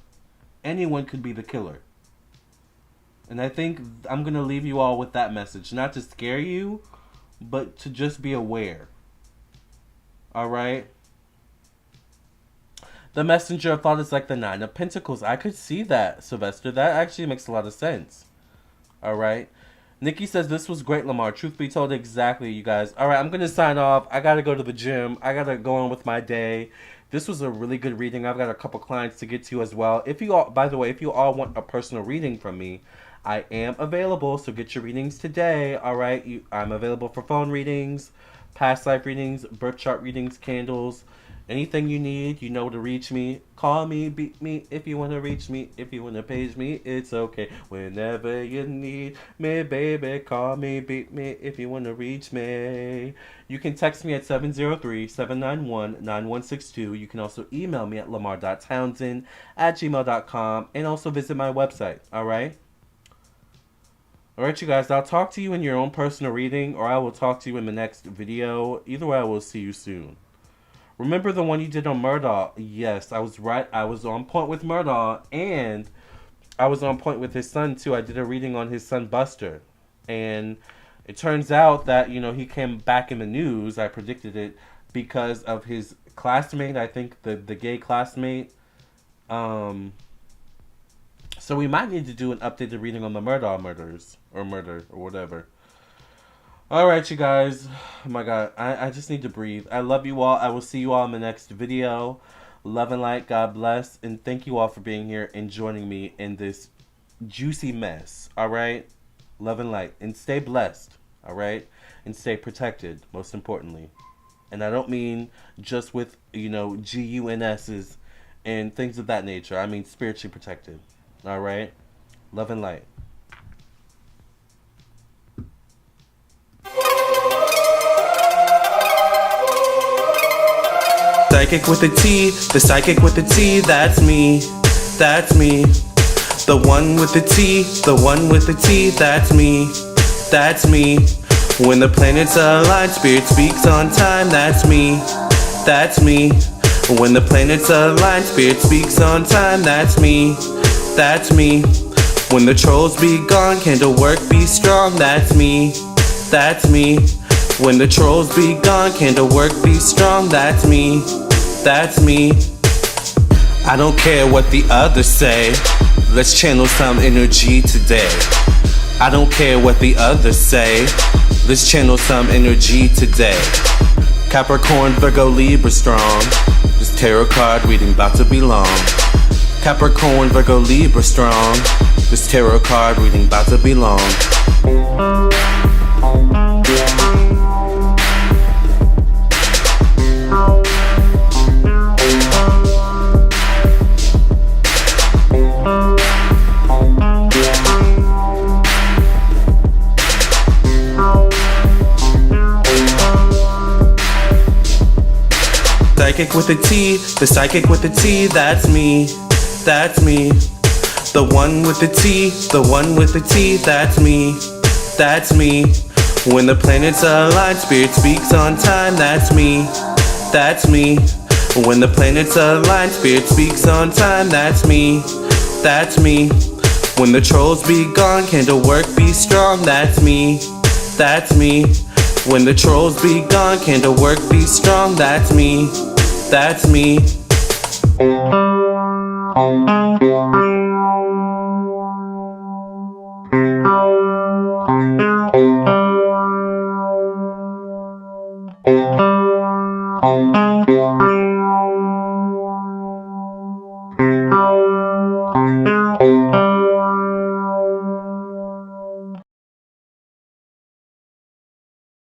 Anyone could be the killer. And I think I'm going to leave you all with that message. Not to scare you, but to just be aware. Alright? The messenger of thought is like the Nine of Pentacles. I could see that, Sylvester. That actually makes a lot of sense. Alright? Nikki says, this was great, Lamarr. Truth be told, exactly, you guys. Alright, I'm going to sign off. I got to go to the gym. I got to go on with my day. This was a really good reading. I've got a couple clients to get to as well. If you all, by the way, if you all want a personal reading from me, I am available. So get your readings today. All right, I'm available for phone readings, past life readings, birth chart readings, candles. Anything you need, you know to reach me. Call me, beat me if you want to reach me. If you want to page me, it's okay. Whenever you need me, baby, call me, beat me if you want to reach me. You can text me at 703-791-9162. You can also email me at lamar.townsend@gmail.com and also visit my website. All right? All right, you guys, I'll talk to you in your own personal reading, or I will talk to you in the next video. Either way, I will see you soon. Remember the one you did on Murdaugh? Yes, I was right. I was on point with Murdaugh, and I was on point with his son, too. I did a reading on his son, Buster. And it turns out that, he came back in the news. I predicted it because of his classmate, I think, the gay classmate. So we might need to do an updated reading on the Murdaugh murders, or murder, or whatever. Alright, you guys. Oh my god. I just need to breathe. I love you all. I will see you all in the next video. Love and light. God bless. And thank you all for being here and joining me in this juicy mess. Alright? Love and light. And stay blessed. Alright? And stay protected, most importantly. And I don't mean just with, GUNS's and things of that nature. I mean spiritually protected. Alright? Love and light. Psychic with a T, the psychic with the T, that's me, that's me. The one with the T, the one with the T, that's me, that's me. When the planets align, spirit speaks on time, that's me, that's me. When the planets align, spirit speaks on time, that's me, that's me. When the trolls be gone, candle work be strong, that's me, that's me. When the trolls be gone, candle work be strong, that's me, that's me. I don't care what the others say, let's channel some energy today. I don't care what the others say, let's channel some energy today. Capricorn, Virgo, Libra strong, this tarot card reading about to be long. Capricorn, Virgo, Libra strong, this tarot card reading about to be long. Psychic with a T, the psychic with a T, that's me, that's me. The one with the T, the one with the T, that's me, that's me. When the planets align, spirit speaks on time, that's me, that's me. When the planets align, spirit speaks on time, that's me, that's me. When the trolls be gone, candle work be strong, that's me, that's me. When the trolls be gone, candle work be strong, that's me, that's me.